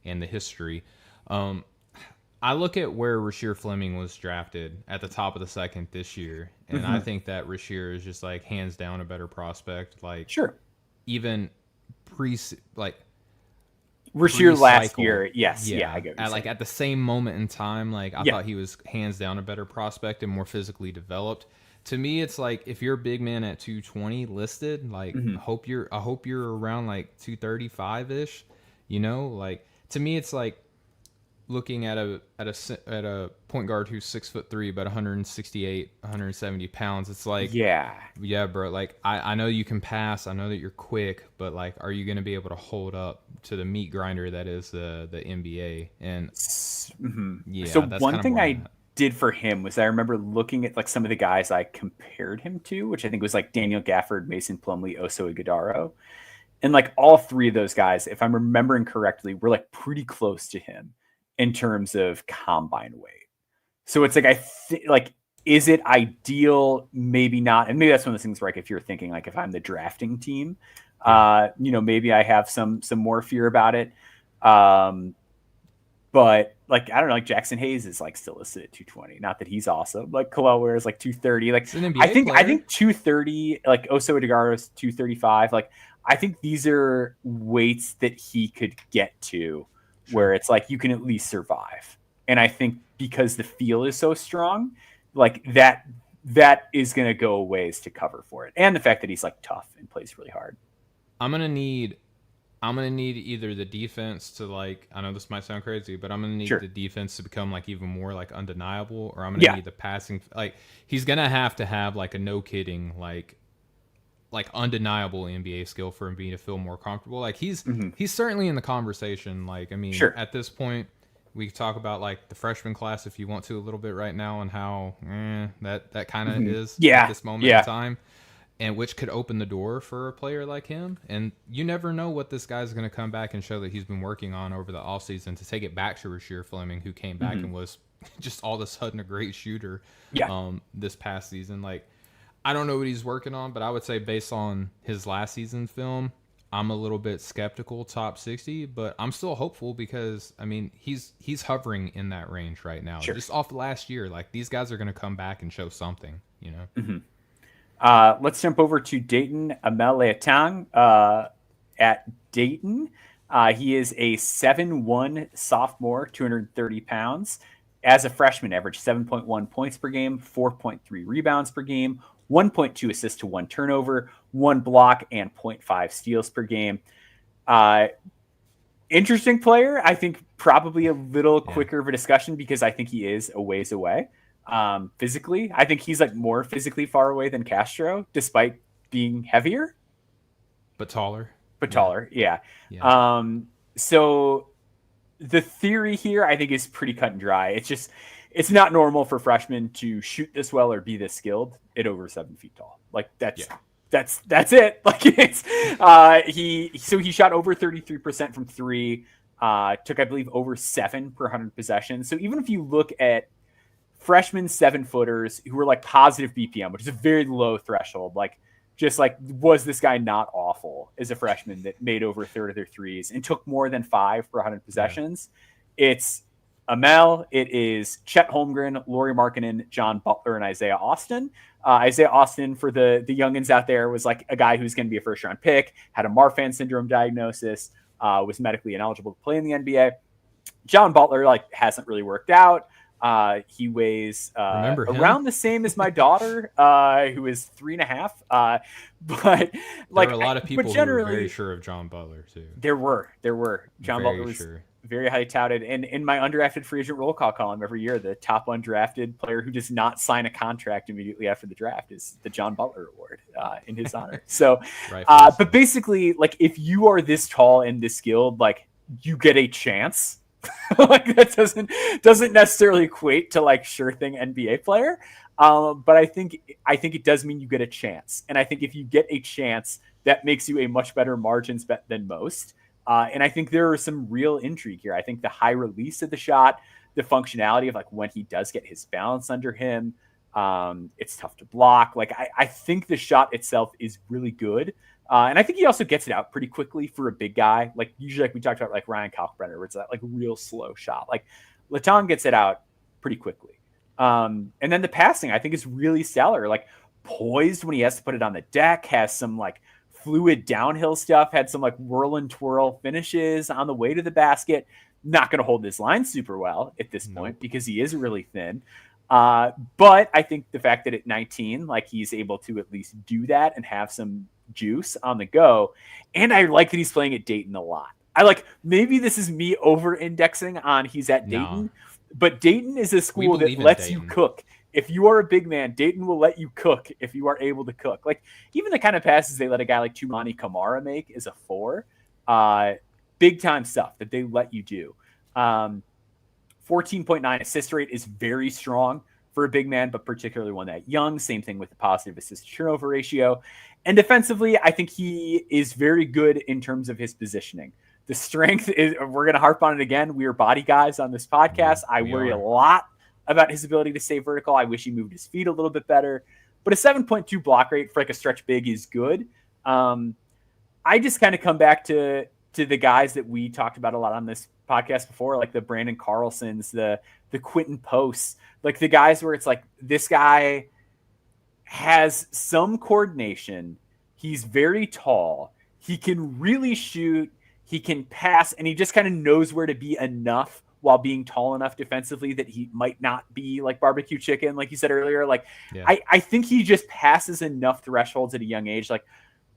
B: and the history. I look at where Rasheer Fleming was drafted at the top of the second this year, and I think that Rasheer is just like hands down a better prospect. Like even
A: Rasheer last year, yes, I get
B: what at the same moment in time, like I thought he was hands down a better prospect and more physically developed. To me, it's like if you're a big man at 220 listed, like I hope you're around like 235 ish. You know, like to me, it's like looking at a point guard who's 6'3" but 168, 170 pounds. It's like yeah, bro. Like I know you can pass. I know that you're quick, but like, are you going to be able to hold up to the meat grinder that is the NBA? And
A: so one thing I did for him was I remember looking at like some of the guys I compared him to, which I think was like Daniel Gafford, Mason Plumlee, Oso Ighodaro. And like all three of those guys, if I'm remembering correctly, were like pretty close to him in terms of combine weight. So it's like, Is it ideal? Maybe not. And maybe that's one of those things where, like, if you're thinking, like, if I'm the drafting team, maybe I have some more fear about it. But, like, I don't know, like Jackson Hayes is, like, still listed at 220. Not that he's awesome. Like, Khalil Ware is like 230. Like, I think 230, like Oso Edegaro is 235. Like, I think these are weights that he could get to where it's like you can at least survive. And I think because the feel is so strong, like that is going to go a ways to cover for it. And the fact that he's like tough and plays really hard.
B: I'm going to need either the defense to, like, I know this might sound crazy, but I'm going to need the defense to become like even more like undeniable, or I'm going to need the passing. Like, he's going to have like a no kidding, like undeniable NBA skill for me to feel more comfortable. Like, he's certainly in the conversation. Like, I mean, at this point, we can talk about like the freshman class if you want to a little bit right now, and how that kind of is at this moment in time, and which could open the door for a player like him. And you never know what this guy's going to come back and show that he's been working on over the offseason, to take it back to Rasheer Fleming, who came back and was just all of a sudden a great shooter this past season. Like, I don't know what he's working on, but I would say based on his last season film, I'm a little bit skeptical top 60, but I'm still hopeful because, I mean, he's hovering in that range right now. Just off last year, like, these guys are going to come back and show something, you know?
A: Let's jump over to Dayton. Amael L'Etang at Dayton. He is a 7'1" sophomore, 230 pounds. As a freshman, averaged 7.1 points per game, 4.3 rebounds per game, 1.2 assists to 1 turnover, 1 block, and 0.5 steals per game. Interesting player. I think probably a little quicker of a discussion because I think he is a ways away. Physically, I think he's like more physically far away than Castro, despite being heavier.
B: But taller.
A: Yeah. So the theory here, I think, is pretty cut and dry. It's not normal for freshmen to shoot this well or be this skilled at over 7 feet tall. Like, that's it. Like, it's he shot over 33% from three, took, I believe, over 7 per 100 possessions. So even if you look at freshmen 7-footers who were like positive BPM, which is a very low threshold, like, just like, was this guy not awful as a freshman that made over a third of their threes and took more than 5 per 100 possessions? It's Amael, it is Chet Holmgren, Lauri Markkanen, John Butler, and Isaiah Austin. Isaiah Austin, for the youngins out there, was like a guy who's going to be a first-round pick, had a Marfan syndrome diagnosis, was medically ineligible to play in the NBA. John Butler, like, hasn't really worked out. He weighs around the same as my daughter, who is 3.5. But like,
B: there were a lot of people who were very sure of John Butler too.
A: There were. John Butler was very highly touted. And in my undrafted free agent roll call column every year, the top undrafted player who does not sign a contract immediately after the draft is the John Butler Award in his honor. So, but basically, like, if you are this tall and this skilled, like, you get a chance. Like, that doesn't necessarily equate to like sure thing NBA player. But I think it does mean you get a chance. And I think if you get a chance, that makes you a much better margins bet than most. And I think there are some real intrigue here. I think the high release of the shot, the functionality of like when he does get his balance under him, it's tough to block. Like, I think the shot itself is really good. And I think he also gets it out pretty quickly for a big guy. Like, usually, like we talked about, like Ryan Kalkbrenner, where it's that like real slow shot. Like, L'Etang gets it out pretty quickly. And then the passing, I think, is really stellar. Like, poised when he has to put it on the deck, has some like fluid downhill stuff, had some like whirl and twirl finishes on the way to the basket. Not going to hold this line super well at this point because he is really thin. But I think the fact that at 19, like, he's able to at least do that and have some juice on the go. And I like that he's playing at Dayton a lot. Maybe this is me over indexing on he's at Dayton, but Dayton is a school that lets you cook. If you are a big man, Dayton will let you cook if you are able to cook. Like, even the kind of passes they let a guy like Tumani Kamara make is a 4. Big time stuff that they let you do. 14.9 assist rate is very strong for a big man, but particularly one that young. Same thing with the positive assist to turnover ratio. And defensively, I think he is very good in terms of his positioning. The strength is, we're going to harp on it again. We are body guys on this podcast. I worry a lot about his ability to stay vertical. I wish he moved his feet a little bit better. But a 7.2 block rate for like a stretch big is good. I just kind of come back to the guys that we talked about a lot on this podcast before, like the Brandon Carlsons, the Quentin Posts, like the guys where it's like this guy has some coordination. He's very tall. He can really shoot. He can pass, and he just kind of knows where to be enough while being tall enough defensively that he might not be like barbecue chicken, like you said earlier. Like, yeah. I think he just passes enough thresholds at a young age. Like,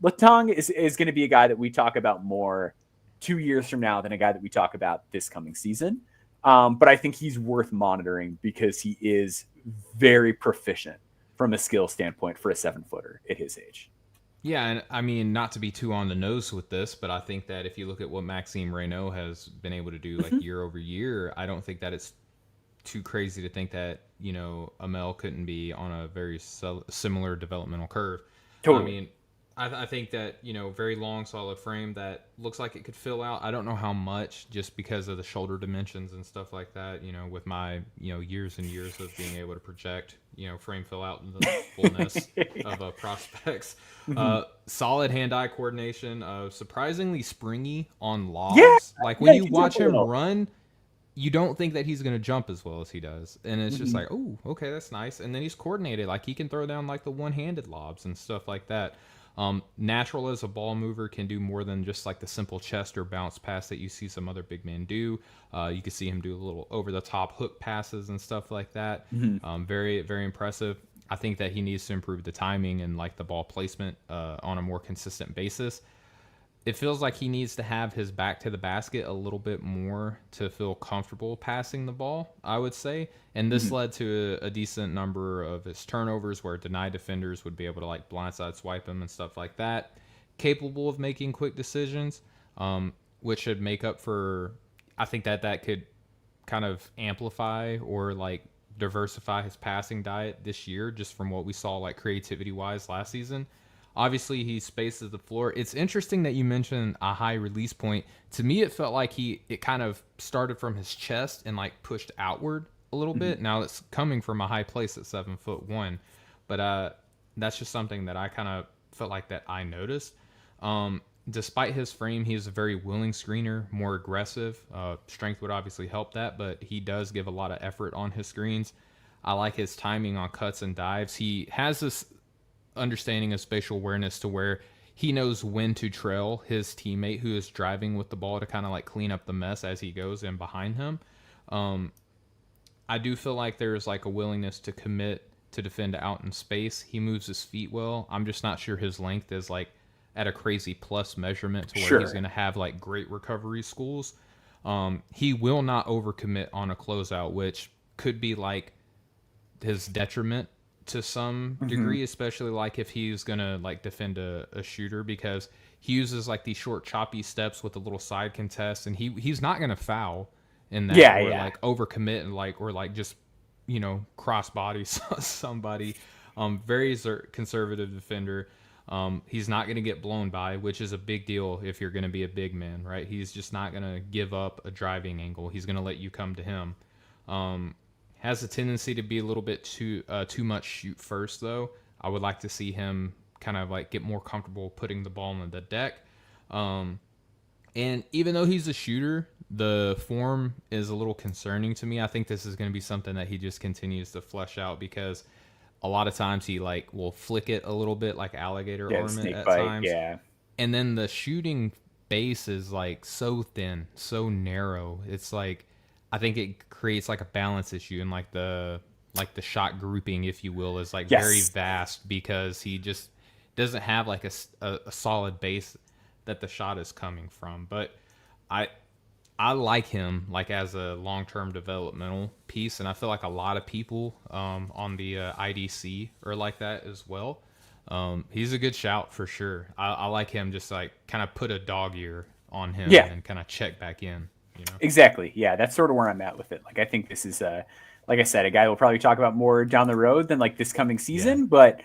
A: L'Etang is going to be a guy that we talk about more 2 years from now than a guy that we talk about this coming season. But I think he's worth monitoring because he is very proficient from a skill standpoint for a 7-footer at his age.
B: Yeah, and I mean, not to be too on the nose with this, but I think that if you look at what Maxime Reynaud has been able to do like year over year, I don't think that it's too crazy to think that, you know, Amael couldn't be on a very similar developmental curve.
A: Totally.
B: I mean, I think that, you know, very long, solid frame that looks like it could fill out. I don't know how much, just because of the shoulder dimensions and stuff like that, you know, with my, you know, years and years of being able to project, you know, frame fill out in the fullness of prospects. Solid hand-eye coordination, surprisingly springy on lobs.
A: Yeah,
B: like when you watch him run, you don't think that he's going to jump as well as he does. And it's just like, oh, okay, that's nice. And then he's coordinated. Like he can throw down like the one-handed lobs and stuff like that. Natural as a ball mover, can do more than just like the simple chest or bounce pass that you see some other big men do. You can see him do a little over the top hook passes and stuff like that. Very, very impressive. I think that he needs to improve the timing and like the ball placement on a more consistent basis. It feels like he needs to have his back to the basket a little bit more to feel comfortable passing the ball, I would say. And this led to a decent number of his turnovers where denied defenders would be able to like blindside swipe him and stuff like that. Capable of making quick decisions, which should make up for, I think that could kind of amplify or like diversify his passing diet this year, just from what we saw like creativity wise last season. Obviously, he spaces the floor. It's interesting that you mentioned a high release point. To me, it felt like it kind of started from his chest and like pushed outward a little bit. Now it's coming from a high place at 7'1", but that's just something that I kind of felt like that I noticed. Despite his frame, he is a very willing screener, more aggressive. Strength would obviously help that, but he does give a lot of effort on his screens. I like his timing on cuts and dives. He has this understanding of spatial awareness to where he knows when to trail his teammate who is driving with the ball to kind of like clean up the mess as he goes in behind him. I do feel like there's like a willingness to commit to defend out in space. He moves his feet well. I'm just not sure his length is like at a crazy plus measurement to where he's going to have like great recovery schools. He will not overcommit on a closeout, which could be like his detriment to some degree, especially like if he's gonna like defend a shooter, because he uses like these short choppy steps with a little side contest, and he's not gonna foul in that like overcommit and like or like just, you know, cross body somebody. Very conservative defender. He's not gonna get blown by, which is a big deal if you're gonna be a big man, right? He's just not gonna give up a driving angle. He's gonna let you come to him. Has a tendency to be a little bit too much shoot first, though. I would like to see him kind of like get more comfortable putting the ball on the deck. And even though he's a shooter, the form is a little concerning to me. I think this is going to be something that he just continues to flesh out, because a lot of times he like will flick it a little bit like alligator armament at times. Yeah. And then the shooting base is like so thin, so narrow. It's like, I think it creates like a balance issue, and like the shot grouping, if you will, is like very vast, because he just doesn't have like a solid base that the shot is coming from. But I like him like as a long-term developmental piece, and I feel like a lot of people on the IDC are like that as well. He's a good shout for sure. I like him, just like kind of put a dog ear on him and kind of check back in. You know?
A: Exactly. Yeah, that's sort of where I'm at with it. Like, I think this is, like I said, a guy we'll probably talk about more down the road than like this coming season. But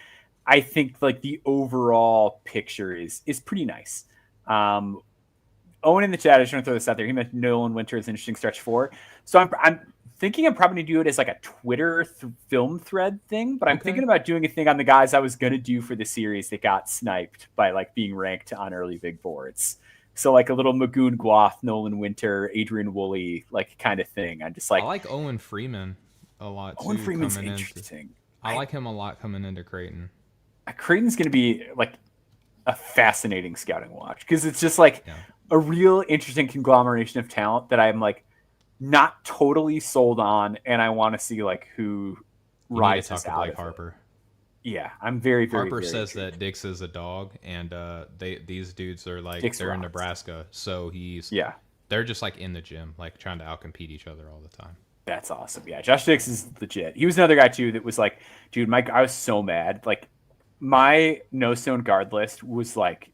A: I think like the overall picture is pretty nice. Owen in the chat, I just want to throw this out there. He mentioned Nolan Winter is an interesting stretch 4. So I'm thinking I'm probably going to do it as like a Twitter film thread thing, but I'm
B: Okay.
A: thinking about doing a thing on the guys I was going to do for the series that got sniped by like being ranked on early big boards. So like a little Magoon Guath, Nolan Winter, Adrian Woolley, like kind of thing. I'm just
B: I
A: like,
B: like Owen Freeman a lot
A: Owen
B: too.
A: Freeman's
B: Coming into,
A: interesting.
B: I like him a lot coming into Creighton.
A: Creighton's going to be like a fascinating scouting watch because it's just like a real interesting conglomeration of talent that I'm like not totally sold on, and I want to see like who rises out
B: Blake
A: of
B: Harper.
A: Yeah, I'm very
B: Harper
A: very
B: says
A: intrigued.
B: that Dix is a dog, and these dudes are like
A: Dix
B: they're in
A: rocks.
B: Nebraska, so they're just like in the gym, like trying to outcompete each other all the time.
A: That's awesome. Yeah, Josh Dix is legit. He was another guy too that was like, dude, I was so mad. Like my No Stone guard list was like,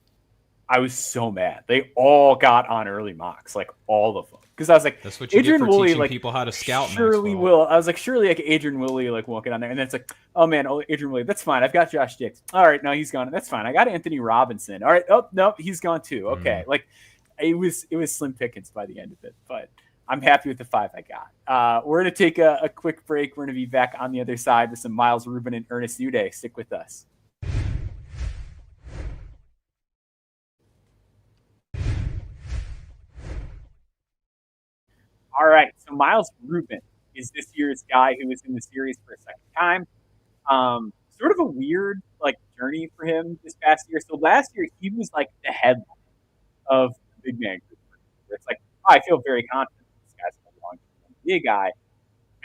A: I was so mad. They all got on early mocks, like all of them. Because I was like,
B: that's what you
A: Adrian
B: get for
A: Woolley,
B: teaching
A: like,
B: people how to scout.
A: Surely
B: Maxwell.
A: will. I was like, surely like Adrian Woolley like won't get on there. And then it's like, oh man, Adrian Woolley, that's fine. I've got Josh Dix. All right, no, he's gone. That's fine. I got Anthony Robinson. All right, oh no, he's gone too. Okay, like it was slim pickings by the end of it, but I'm happy with the 5 I got. We're gonna take a quick break. We're gonna be back on the other side with some Miles Rubin and Ernest Udeh. Stick with us. All right, so Miles Rubin is this year's guy who was in the series for a second time. Sort of a weird like journey for him this past year. So last year he was like the headline of the big man group. It's like, oh, I feel very confident this guy's going to be a guy,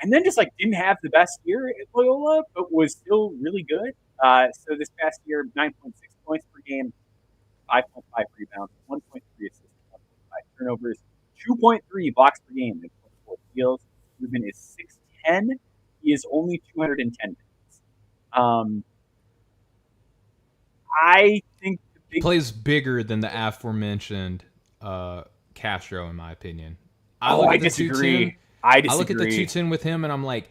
A: and then just like didn't have the best year at Loyola, but was still really good. So this past year, 9.6 points per game, 5.5 rebounds, 1.3 assists, 1.5 turnovers, 2.3 blocks per game, and 0.4 steals. Rubin is 6'10". He is only 210 pounds. I think
B: the plays bigger than the aforementioned Castro, in my opinion.
A: I disagree. I
B: look at the 210 with him, and I'm like,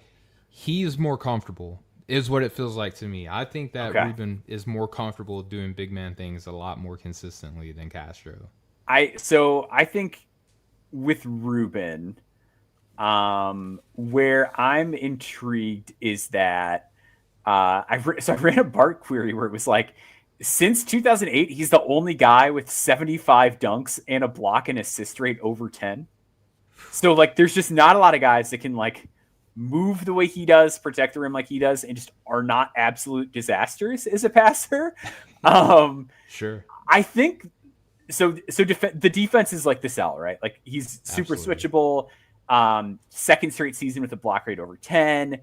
B: he's more comfortable. Is what it feels like to me. I think that Rubin is more comfortable doing big man things a lot more consistently than Castro.
A: I think with Rubin, where I'm intrigued is that I ran a BART query where it was like, since 2008, he's the only guy with 75 dunks and a block and assist rate over 10. So like, there's just not a lot of guys that can like move the way he does, protect the rim like he does, and just are not absolute disasters as a passer.
B: Sure.
A: I think so. The defense is like the sell, right? Like he's super switchable. Second straight season with a block rate over 10.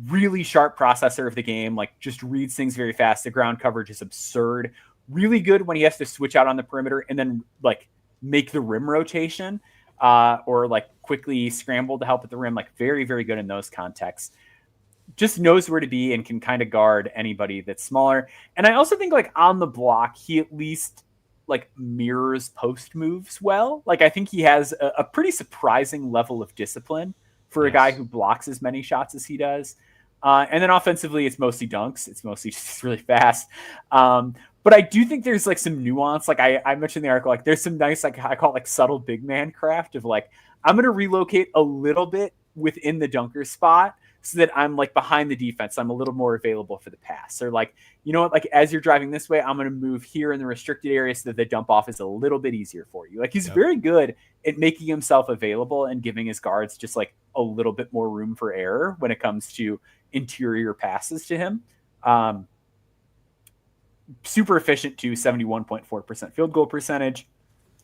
A: Really sharp processor of the game, like just reads things very fast. The ground coverage is absurd. Really good when he has to switch out on the perimeter and then like make the rim rotation or like quickly scramble to help at the rim. Like very, very good in those contexts. Just knows where to be and can kind of guard anybody that's smaller. And I also think like on the block, he at least like mirrors post moves well. Like I think he has a pretty surprising level of discipline for a guy who blocks as many shots as he does. And then offensively, it's mostly dunks. It's mostly just really fast. But I do think there's like some nuance. Like I mentioned in the article, like there's some nice, like I call it like subtle big man craft of like, I'm going to relocate a little bit within the dunker spot so that I'm like behind the defense. I'm a little more available for the pass. Or like, you know what, like as you're driving this way, I'm going to move here in the restricted area so that the dump off is a little bit easier for you. Like he's very good at making himself available and giving his guards just like a little bit more room for error when it comes to interior passes to him. Super efficient too, 71.4% field goal percentage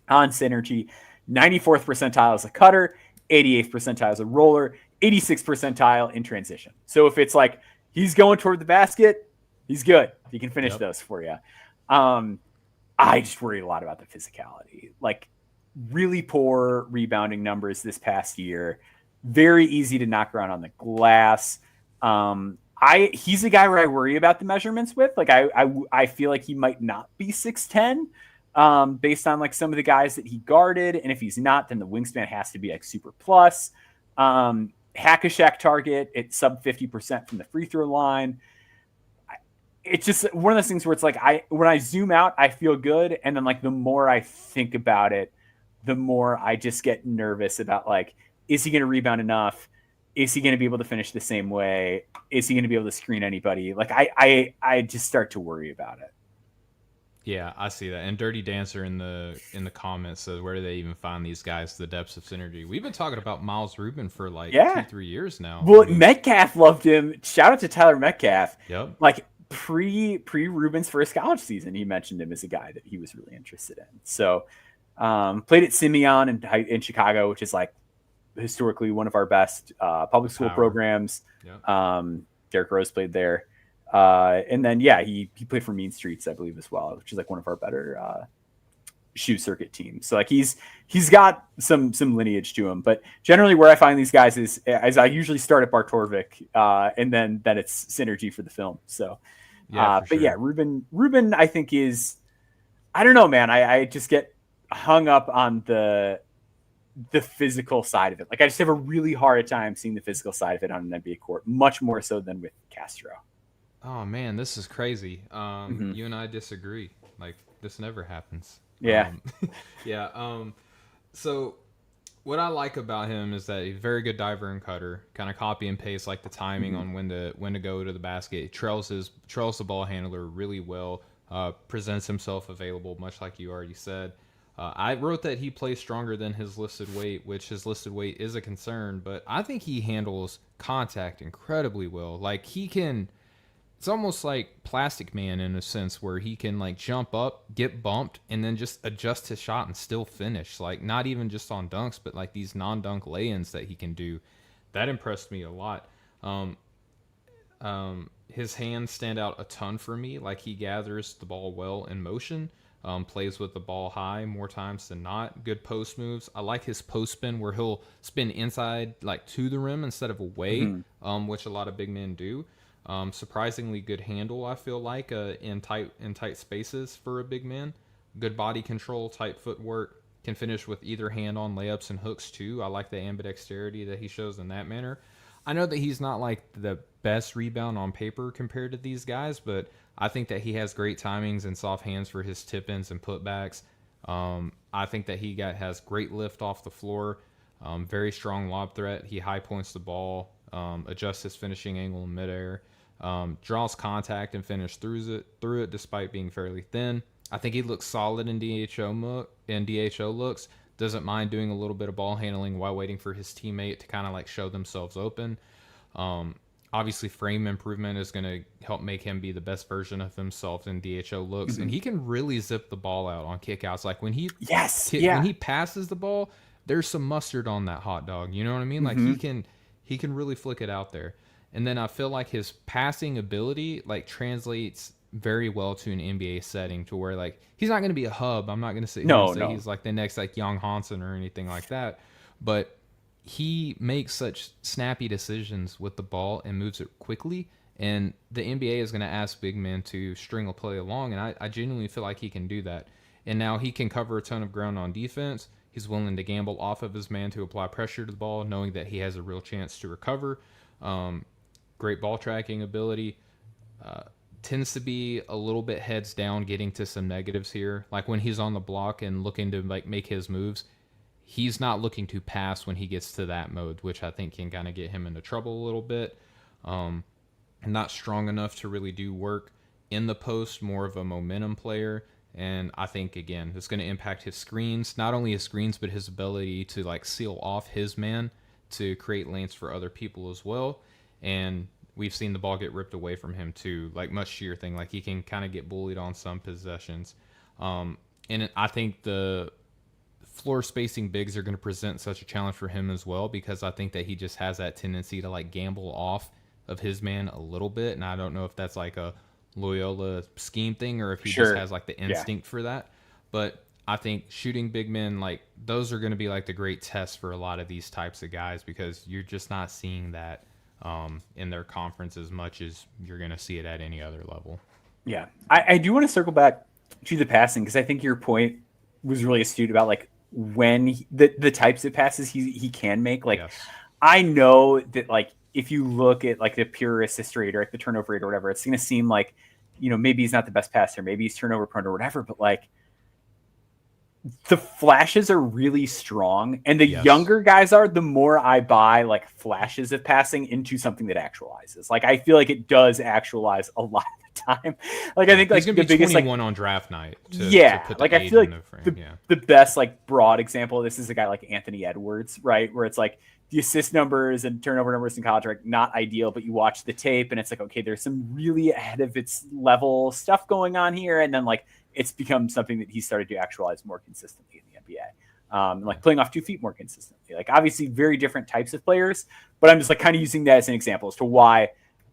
A: on synergy, 94th percentile as a cutter, 88th percentile as a roller, 86th percentile in transition. So if it's like he's going toward the basket, he's good. He can finish those for you. I just worry a lot about the physicality. Like really poor rebounding numbers this past year. Very easy to knock around on the glass. He's a guy where I worry about the measurements with. Like I feel like he might not be 6'10", based on like some of the guys that he guarded. And if he's not, then the wingspan has to be like super plus. Hack-a-Shack target at sub 50% from the free throw line. It's just one of those things where it's like when I zoom out, I feel good. And then like the more I think about it, the more I just get nervous about like, is he going to rebound enough? Is he going to be able to finish the same way? Is he going to be able to screen anybody? Like I just start to worry about it.
B: Yeah, I see that. And Dirty Dancer in the comments says, where do they even find these guys? The depths of synergy. We've been talking about Miles Rubin for like 2-3 years now.
A: Well, Metcalf loved him. Shout out to Tyler Metcalf.
B: Yep.
A: Like pre Rubin's first college season, he mentioned him as a guy that he was really interested in. So played at Simeon in Chicago, which is like historically one of our best public school programs.
B: Yep.
A: Derrick Rose played there. And then, he played for Mean Streets, I believe, as well, which is like one of our better shoe circuit teams. So like he's got some lineage to him. But generally, where I find these guys is I usually start at Bartorvik, and then it's synergy for the film. So, Rubin, I think is, I don't know, man. I just get hung up on the physical side of it. Like I just have a really hard time seeing the physical side of it on an NBA court, much more so than with Castro.
B: Oh man, this is crazy. You and I disagree. Like this never happens.
A: Yeah.
B: So what I like about him is that he's a very good diver and cutter, kind of copy and paste like the timing on when to go to the basket. He trails the ball handler really well, presents himself available, much like you already said. I wrote that he plays stronger than his listed weight, which his listed weight is a concern, but I think he handles contact incredibly well. Like it's almost like Plastic Man in a sense where he can like jump up, get bumped, and then just adjust his shot and still finish. Like not even just on dunks, but like these non-dunk lay-ins that he can do. That impressed me a lot. His hands stand out a ton for me. Like he gathers the ball well in motion. Plays with the ball high more times than not. Good post moves. I like his post spin where he'll spin inside like to the rim instead of away, which a lot of big men do. Surprisingly good handle, I feel like, in tight spaces for a big man. Good body control, tight footwork. Can finish with either hand on layups and hooks too. I like the ambidexterity that he shows in that manner. I know that he's not like the best rebound on paper compared to these guys, but I think that he has great timings and soft hands for his tip-ins and putbacks. I think that he has great lift off the floor, very strong lob threat. He high points the ball, adjusts his finishing angle in midair, draws contact and finishes through it despite being fairly thin. I think he looks solid in DHO looks. Doesn't mind doing a little bit of ball handling while waiting for his teammate to kind of like show themselves open. Obviously, frame improvement is going to help make him be the best version of himself in DHO looks, and he can really zip the ball out on kickouts. Like when he when he passes the ball, there's some mustard on that hot dog. You know what I mean? Like he can really flick it out there. And then I feel like his passing ability like translates very well to an NBA setting, to where like he's not going to be a hub. I'm not going to say he's like the next like Young Hansen or anything like that, but he makes such snappy decisions with the ball and moves it quickly. And the NBA is going to ask big men to string a play along, and I genuinely feel like he can do that. And now he can cover a ton of ground on defense. He's willing to gamble off of his man to apply pressure to the ball, knowing that he has a real chance to recover. Great ball tracking ability. Tends to be a little bit heads down, getting to some negatives here. Like when he's on the block and looking to like make his moves, he's not looking to pass when he gets to that mode, which I think can kind of get him into trouble a little bit. Not strong enough to really do work in the post, more of a momentum player. And I think, again, it's going to impact his screens, not only his screens, but his ability to like seal off his man to create lanes for other people as well. And we've seen the ball get ripped away from him too, like much to your thing. Like he can kind of get bullied on some possessions. And I think the floor spacing bigs are going to present such a challenge for him as well, because I think that he just has that tendency to like gamble off of his man a little bit. And I don't know if that's like a Loyola scheme thing or if he just has like the instinct for that. But I think shooting big men, like those are going to be like the great test for a lot of these types of guys, because you're just not seeing that in their conference as much as you're going to see it at any other level.
A: Yeah. I do want to circle back to the passing, because I think your point was really astute about like when the types of passes he can make. Like, I know that like if you look at like the pure assist rate or like the turnover rate or whatever, it's going to seem like, you know, maybe he's not the best passer, maybe he's turnover prone or whatever, but like the flashes are really strong, and the
B: Yes.
A: younger guys are, the more I buy like flashes of passing into something that actualizes. Like I feel like it does actualize a lot of the time. Like I think like
B: He's gonna
A: the
B: be
A: biggest
B: 21
A: like
B: on draft night to put the
A: like I
B: age
A: feel
B: in
A: like
B: the frame.
A: the best like broad example of this is a guy like Anthony Edwards, right? Where it's like the assist numbers and turnover numbers in college are like not ideal, but you watch the tape and it's like, okay, there's some really ahead of its level stuff going on here. And then like it's become something that he started to actualize more consistently in the NBA. Like playing off 2 feet more consistently. Like obviously very different types of players, but I'm just like kind of using that as an example as to why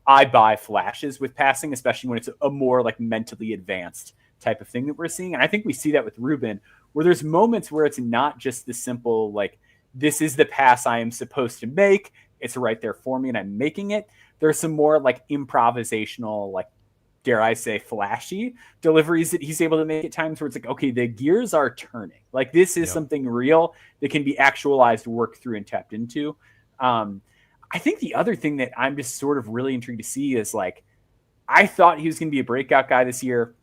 A: I buy flashes with passing, especially when it's a more like mentally advanced type of thing that we're seeing. And I think we see that with Rubin, where there's moments where it's not just the simple, like, this is the pass I am supposed to make. It's right there for me and I'm making it. There's some more like improvisational, like, dare I say, flashy deliveries that he's able to make at times where it's like, okay, the gears are turning. Like this is something real that can be actualized, worked through, and tapped into. I think the other thing that I'm just sort of really intrigued to see is like, I thought he was going to be a breakout guy this year.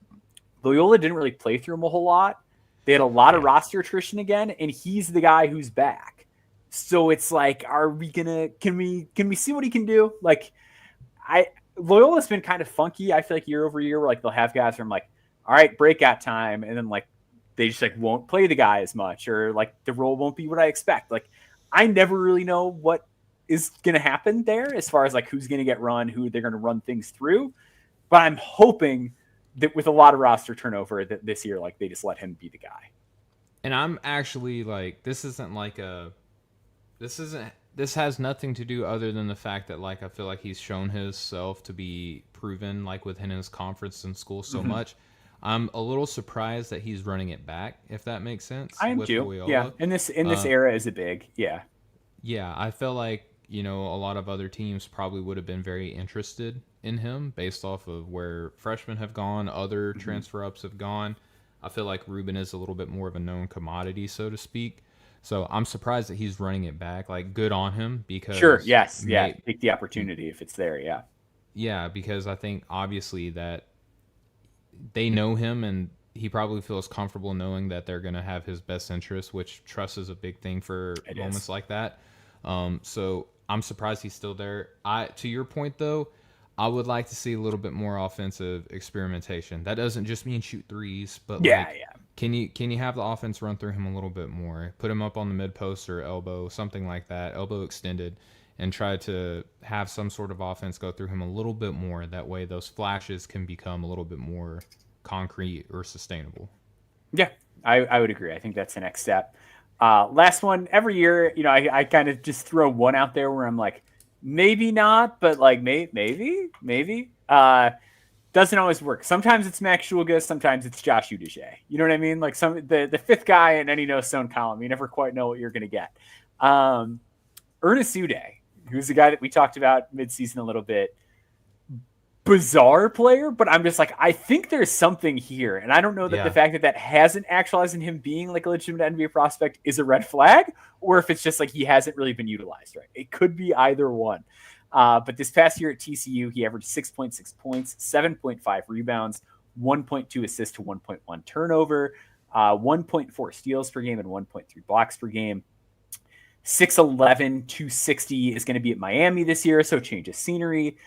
A: Loyola didn't really play through him a whole lot. They had a lot of roster attrition again, and he's the guy who's back. So it's like, are we gonna? Can we see what he can do? Like, Loyola's been kind of funky. I feel like year over year, where like they'll have guys from like, all right, breakout time, and then like they just like won't play the guy as much, or like the role won't be what I expect. Like, I never really know what is gonna happen there as far as like who's gonna get run, who they're gonna run things through. But I'm hoping that with a lot of roster turnover that this year, like they just let him be the guy.
B: And I'm actually like, this has nothing to do other than the fact that like I feel like he's shown himself to be proven like within his conference and school so much. I'm a little surprised that he's running it back, if that makes sense.
A: I am too. Loyola. Yeah, in this era is a big
B: Yeah, I feel like a lot of other teams probably would have been very interested in him based off of where freshmen have gone, other transfer ups have gone. I feel like Rubin is a little bit more of a known commodity, so to speak. So I'm surprised that he's running it back. Like, good on him because
A: take the opportunity if it's there.
B: Yeah, because I think obviously that they know him and he probably feels comfortable knowing that they're going to have his best interest, which trust is a big thing for moments like that. So I'm surprised he's still there. To your point though, I would like to see a little bit more offensive experimentation. That doesn't just mean shoot threes, but can you have the offense run through him a little bit more? Put him up on the mid post or elbow, something like that, elbow extended, and try to have some sort of offense go through him a little bit more. That way those flashes can become a little bit more concrete or sustainable.
A: Yeah, I would agree. I think that's the next step. Last one, every year, I kind of just throw one out there where I'm like, maybe not, but like maybe. Doesn't always work. Sometimes it's Max Shulga, sometimes it's Josh Udeh. You know what I mean? Like the fifth guy in any No Stone column, you never quite know what you're going to get. Ernest Udeh, who's the guy that we talked about midseason a little bit. Bizarre player, but I'm just like, I think there's something here. And I don't know that the fact that hasn't actualized in him being like a legitimate NBA prospect is a red flag, or if it's just like he hasn't really been utilized right. It could be either one. But this past year at TCU, he averaged 6.6 points, 7.5 rebounds, 1.2 assists to 1.1 turnover, 1.4 steals per game, and 1.3 blocks per game. 6'11", 260 is going to be at Miami this year, so change of scenery.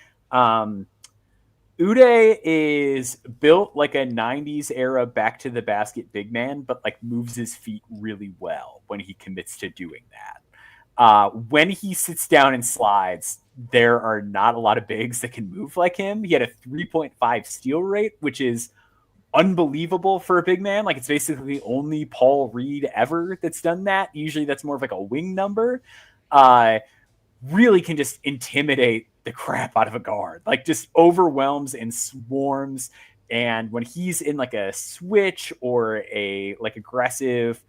A: Udeh is built like a 90s era back to the basket big man, but like moves his feet really well when he commits to doing that. When he sits down and slides, there are not a lot of bigs that can move like him. He had a 3.5 steal rate, which is unbelievable for a big man. Like it's basically the only Paul Reed ever that's done that. Usually that's more of like a wing number. Really can just intimidate the crap out of a guard, like just overwhelms and swarms. And when he's in like a switch or a like aggressive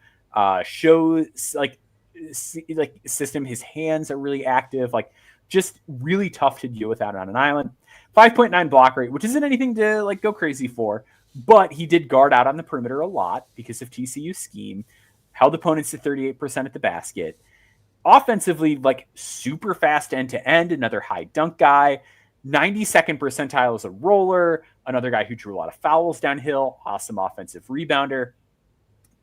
A: shows like system, his hands are really active, like just really tough to deal with out on an island. 5.9 block rate, which isn't anything to like go crazy for, but he did guard out on the perimeter a lot because of TCU's scheme, held opponents to 38% at the basket. Offensively, like super fast end to end, another high dunk guy, 92nd percentile as a roller, another guy who drew a lot of fouls downhill, awesome offensive rebounder.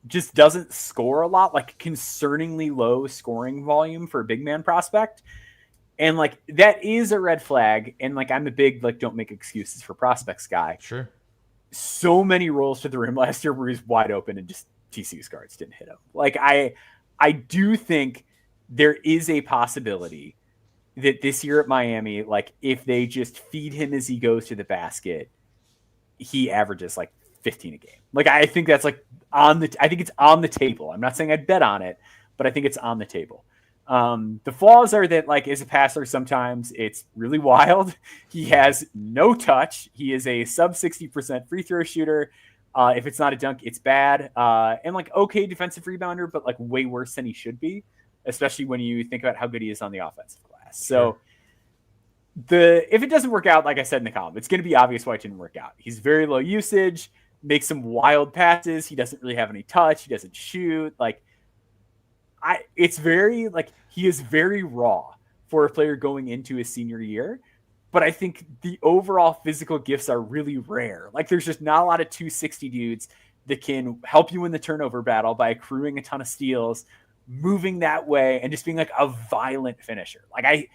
A: just doesn't score a lot, like concerningly low scoring volume for a big man prospect. And like that is a red flag. And like I'm a big like don't make excuses for prospects guy.
B: Sure.
A: So many rolls to the rim last year where he's wide open and just TCU's guards didn't hit him. Like I do think there is a possibility that this year at Miami, like if they just feed him as he goes to the basket, he averages like 15 a game. Like I think that's like I think it's on the table. I'm not saying I'd bet on it, but I think it's on the table. The flaws are that like as a passer, sometimes it's really wild. He has no touch. He is a sub 60% free throw shooter. If it's not a dunk, it's bad. And like okay defensive rebounder, but like way worse than he should be, especially when you think about how good he is on the offensive glass. So if it doesn't work out, like I said in the column, it's going to be obvious why it didn't work out. He's very low usage, makes some wild passes. He doesn't really have any touch. He doesn't shoot. Like it's very like he is very raw for a player going into his senior year. But I think the overall physical gifts are really rare. Like there's just not a lot of 260 dudes that can help you in the turnover battle by accruing a ton of steals, moving that way, and just being like a violent finisher. Like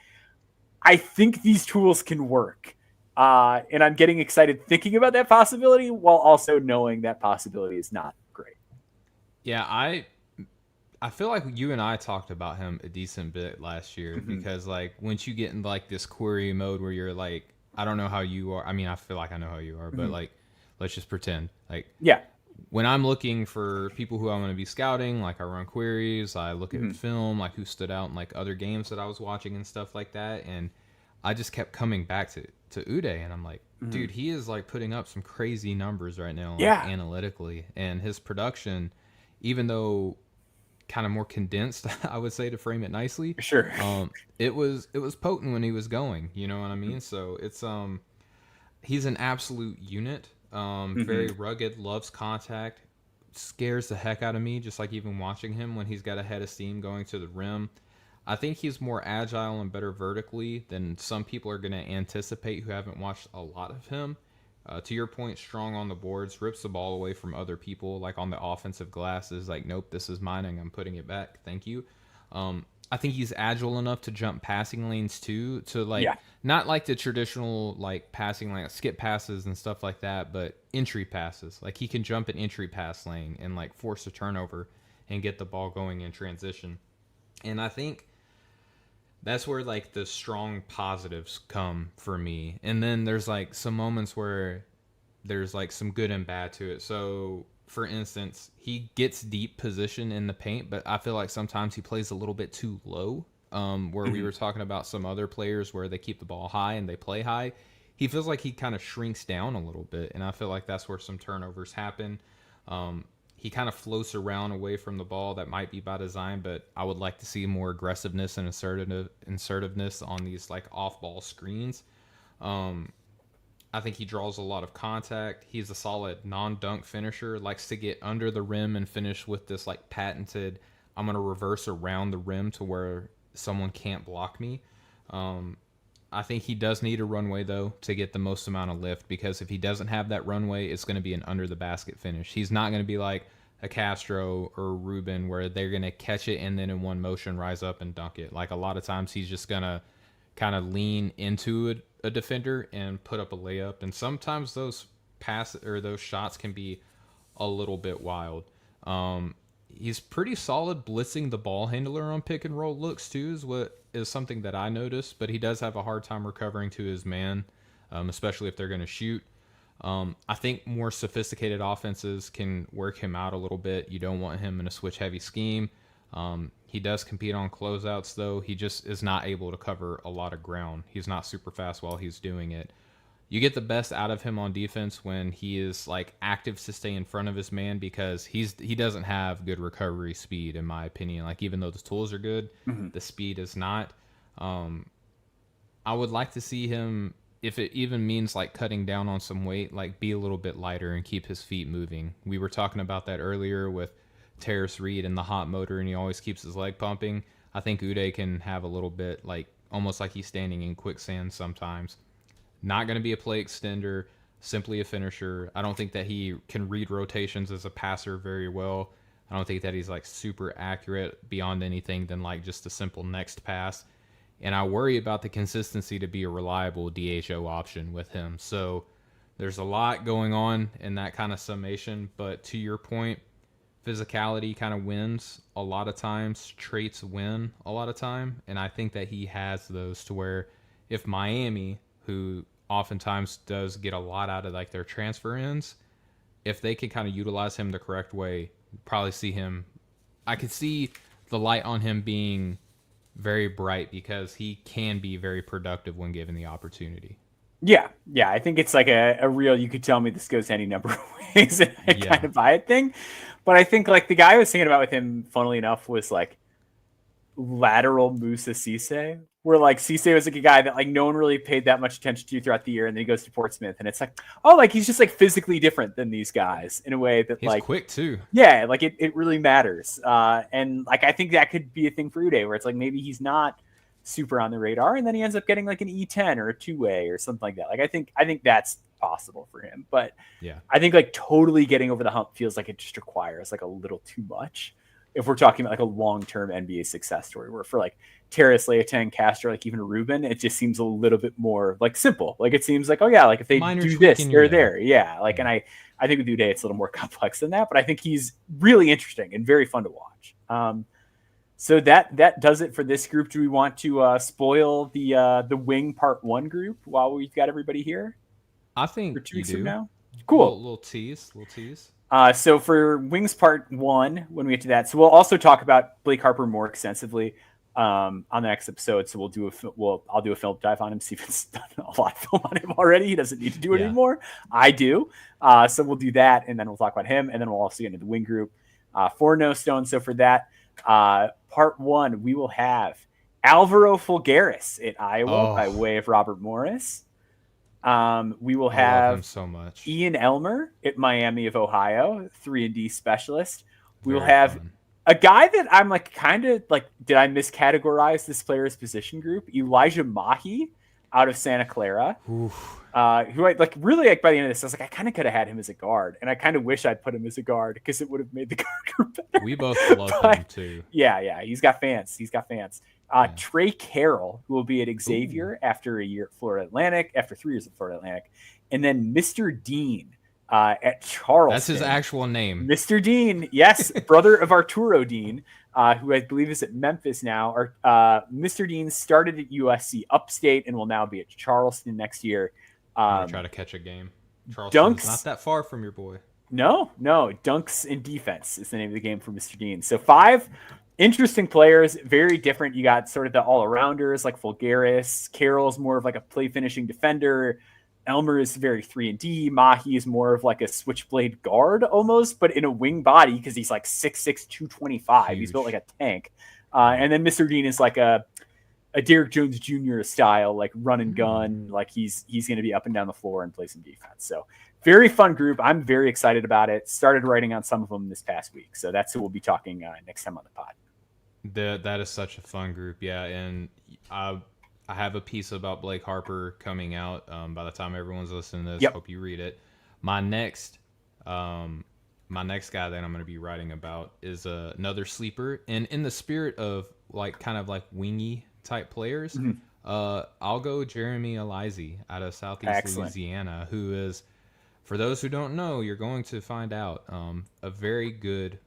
A: I think these tools can work. And I'm getting excited thinking about that possibility while also knowing that possibility is not great.
B: Yeah, I feel like you and I talked about him a decent bit last year because like once you get in like this query mode where you're like, I don't know how you are. I mean, I feel like I know how you are, but like, let's just pretend like,
A: yeah.
B: When I'm looking for people who I want to be scouting, like I run queries, I look at film, like who stood out in like other games that I was watching and stuff like that. And I just kept coming back to Udeh, and I'm like, dude, he is like putting up some crazy numbers right now, like, analytically, and his production, even though kind of more condensed, I would say, to frame it nicely.
A: Sure.
B: It was potent when he was going, you know what I mean? So it's he's an absolute unit. Very rugged, loves contact, scares the heck out of me, just like even watching him when he's got a head of steam going to the rim. I think he's more agile and better vertically than some people are going to anticipate who haven't watched a lot of him. To your point, strong on the boards, rips the ball away from other people, like on the offensive glass is like, nope, this is mine and I'm putting it back. Thank you. I think he's agile enough to jump passing lanes too, to like not like the traditional like passing like skip passes and stuff like that, but entry passes. Like he can jump an entry pass lane and like force a turnover and get the ball going in transition. And I think that's where like the strong positives come for me. And then there's like some moments where there's like some good and bad to it. So for instance, he gets deep position in the paint, but I feel like sometimes he plays a little bit too low. Where we were talking about some other players where they keep the ball high and they play high. He feels like he kind of shrinks down a little bit, and I feel like that's where some turnovers happen. He kind of floats around away from the ball. That might be by design, but I would like to see more aggressiveness and assertiveness on these like off-ball screens. I think he draws a lot of contact. He's a solid non-dunk finisher, likes to get under the rim and finish with this like patented, I'm going to reverse around the rim to where someone can't block me. I think he does need a runway, though, to get the most amount of lift, because if he doesn't have that runway, it's going to be an under-the-basket finish. He's not going to be like a Castro or Rubin where they're going to catch it and then in one motion rise up and dunk it. Like a lot of times he's just going to kind of lean into a defender and put up a layup. And sometimes those those shots can be a little bit wild. He's pretty solid blitzing the ball handler on pick and roll looks too, is something that I noticed, but he does have a hard time recovering to his man, especially if they're going to shoot. I think more sophisticated offenses can work him out a little bit. You don't want him in a switch heavy scheme. He does compete on closeouts, though. He just is not able to cover a lot of ground. He's not super fast while he's doing it. You get the best out of him on defense when he is like active to stay in front of his man, because he doesn't have good recovery speed, in my opinion. Like even though the tools are good, the speed is not. I would like to see him, if it even means like cutting down on some weight, like be a little bit lighter and keep his feet moving. We were talking about that earlier with Tarris Reed and the hot motor, and he always keeps his leg pumping. I think Udeh can have a little bit like almost like he's standing in quicksand sometimes. Not going to be a play extender, simply a finisher. I don't think that he can read rotations as a passer very well. I don't think that he's like super accurate beyond anything than like just a simple next pass. And I worry about the consistency to be a reliable DHO option with him. So there's a lot going on in that kind of summation. But to your point, physicality kind of wins a lot of times. Traits win a lot of time. And I think that he has those to where if Miami, who oftentimes does get a lot out of like their transfer ends, if they can kind of utilize him the correct way, probably see him. I could see the light on him being very bright because he can be very productive when given the opportunity.
A: Yeah. I think it's like a real, you could tell me this goes any number of ways and I kind of buy it thing. But I think like the guy I was thinking about with him, funnily enough, was like lateral Musa Cisse, where like Cisse was like a guy that like no one really paid that much attention to throughout the year, and then he goes to Portsmouth, and it's like, oh, like he's just like physically different than these guys in a way that
B: he's
A: like
B: quick too.
A: Yeah, like it really matters. And like I think that could be a thing for Udeh, where it's like maybe he's not super on the radar, and then he ends up getting like an E10 or a two-way or something like that. Like I think that's possible for him, but
B: yeah,
A: I think like totally getting over the hump feels like it just requires like a little too much. If we're talking about like a long-term NBA success story, where for like Tarris, L'Etang, Castro, like even Rubin, it just seems a little bit more like simple. Like it seems like, oh yeah, like if they
B: minor
A: do this, they're
B: there.
A: there. Yeah. Like, and I think with Udeh, it's a little more complex than that, but I think he's really interesting and very fun to watch. So that does it for this group. Do we want to spoil the wing part 1 group while we've got everybody here?
B: I think
A: for 2 weeks from
B: do.
A: now. Cool.
B: Little tease.
A: So for Wings Part 1, when we get to that, so we'll also talk about Blake Harper more extensively on the next episode. So I'll do a film dive on him. Stephen's done a lot of film on him already. He doesn't need to do it anymore. I do. So we'll do that, and then we'll talk about him, and then we'll also get into the wing group for No Stone. So for that Part 1, we will have Alvaro Fulgaris at Iowa by way of Robert Morris. We will have
B: so much.
A: Ian Elmer at Miami of Ohio, 3-and-D specialist. We will
B: Very
A: have
B: fun.
A: A guy that I'm like kind of like, did I miscategorize this player's position group? Elijah Mahi out of Santa Clara, who I like really like by the end of this, I was like, I kind of could have had him as a guard, and I kind of wish I'd put him as a guard because it would have made the guard group better.
B: We both love him too.
A: Yeah, he's got fans. Trey Carroll, who will be at Xavier after a year at Florida Atlantic, after 3 years at Florida Atlantic, and then Mr. Dean at Charleston.
B: That's his actual name.
A: Mr. Dean, yes, brother of Arturo Dean, who I believe is at Memphis now. Mr. Dean started at USC Upstate and will now be at Charleston next year.
B: I'm gonna try to catch a game. Charleston's not that far from your boy.
A: No, dunks in defense is the name of the game for Mr. Dean. So 5 interesting players, very different. You got sort of the all-arounders like Fulgaris. Carroll's more of like a play-finishing defender. Elmer is very 3-and-D. Mahi is more of like a switchblade guard almost, but in a wing body because he's like 6'6", 225. Huge. He's built like a tank. And then Mr. Dean is like a Derrick Jones Jr. style, like run and gun. Like he's going to be up and down the floor and play some defense. So very fun group. I'm very excited about it. Started writing on some of them this past week. So that's who we'll be talking next time on the pod.
B: That is such a fun group. Yeah. And I have a piece about Blake Harper coming out by the time everyone's listening to this.
A: Yep.
B: Hope you read it. My next guy that I'm going to be writing about is another sleeper. And in the spirit of like kind of like wingy type players, I'll go Jeremy Elizy out of Southeast Louisiana, who is, for those who don't know, you're going to find out, a very good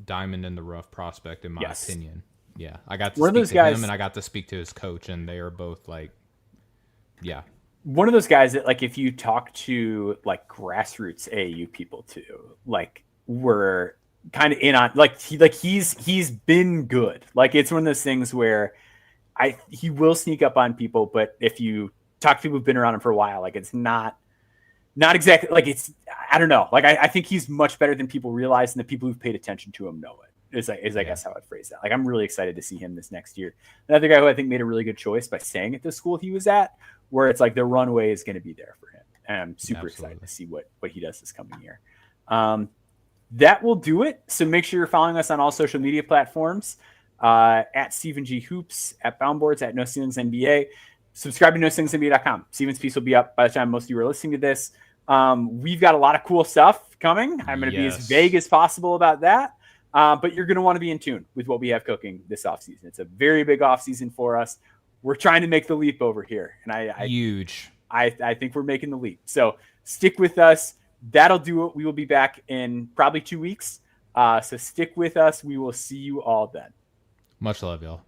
B: diamond in the rough prospect in my opinion. Yeah, I got to speak to him, and I got to speak to his coach, and they are both like,
A: one of those guys that like if you talk to like grassroots AAU people too, like we're kind of in on he's been good. Like it's one of those things where he will sneak up on people, but if you talk to people who've been around him for a while, like it's not exactly like it's, I don't know. Like I think he's much better than people realize, and the people who've paid attention to him know it. I guess how I'd phrase that. Like I'm really excited to see him this next year. Another guy who I think made a really good choice by staying at the school he was at, where it's like the runway is going to be there for him. And I'm super excited to see what he does this coming year. That will do it. So make sure you're following us on all social media platforms, at Stephen G Hoops, at Boundboards, at No Ceilings NBA. Subscribe to NoCeilingsNBA.com. Stephen's piece will be up by the time most of you are listening to this. We've got a lot of cool stuff coming. I'm going to be as vague as possible about that. But you're going to want to be in tune with what we have cooking this offseason. It's a very big offseason for us. We're trying to make the leap over here. And
B: huge.
A: I think we're making the leap. So stick with us. That'll do it. We will be back in probably 2 weeks. So stick with us. We will see you all then.
B: Much love, y'all.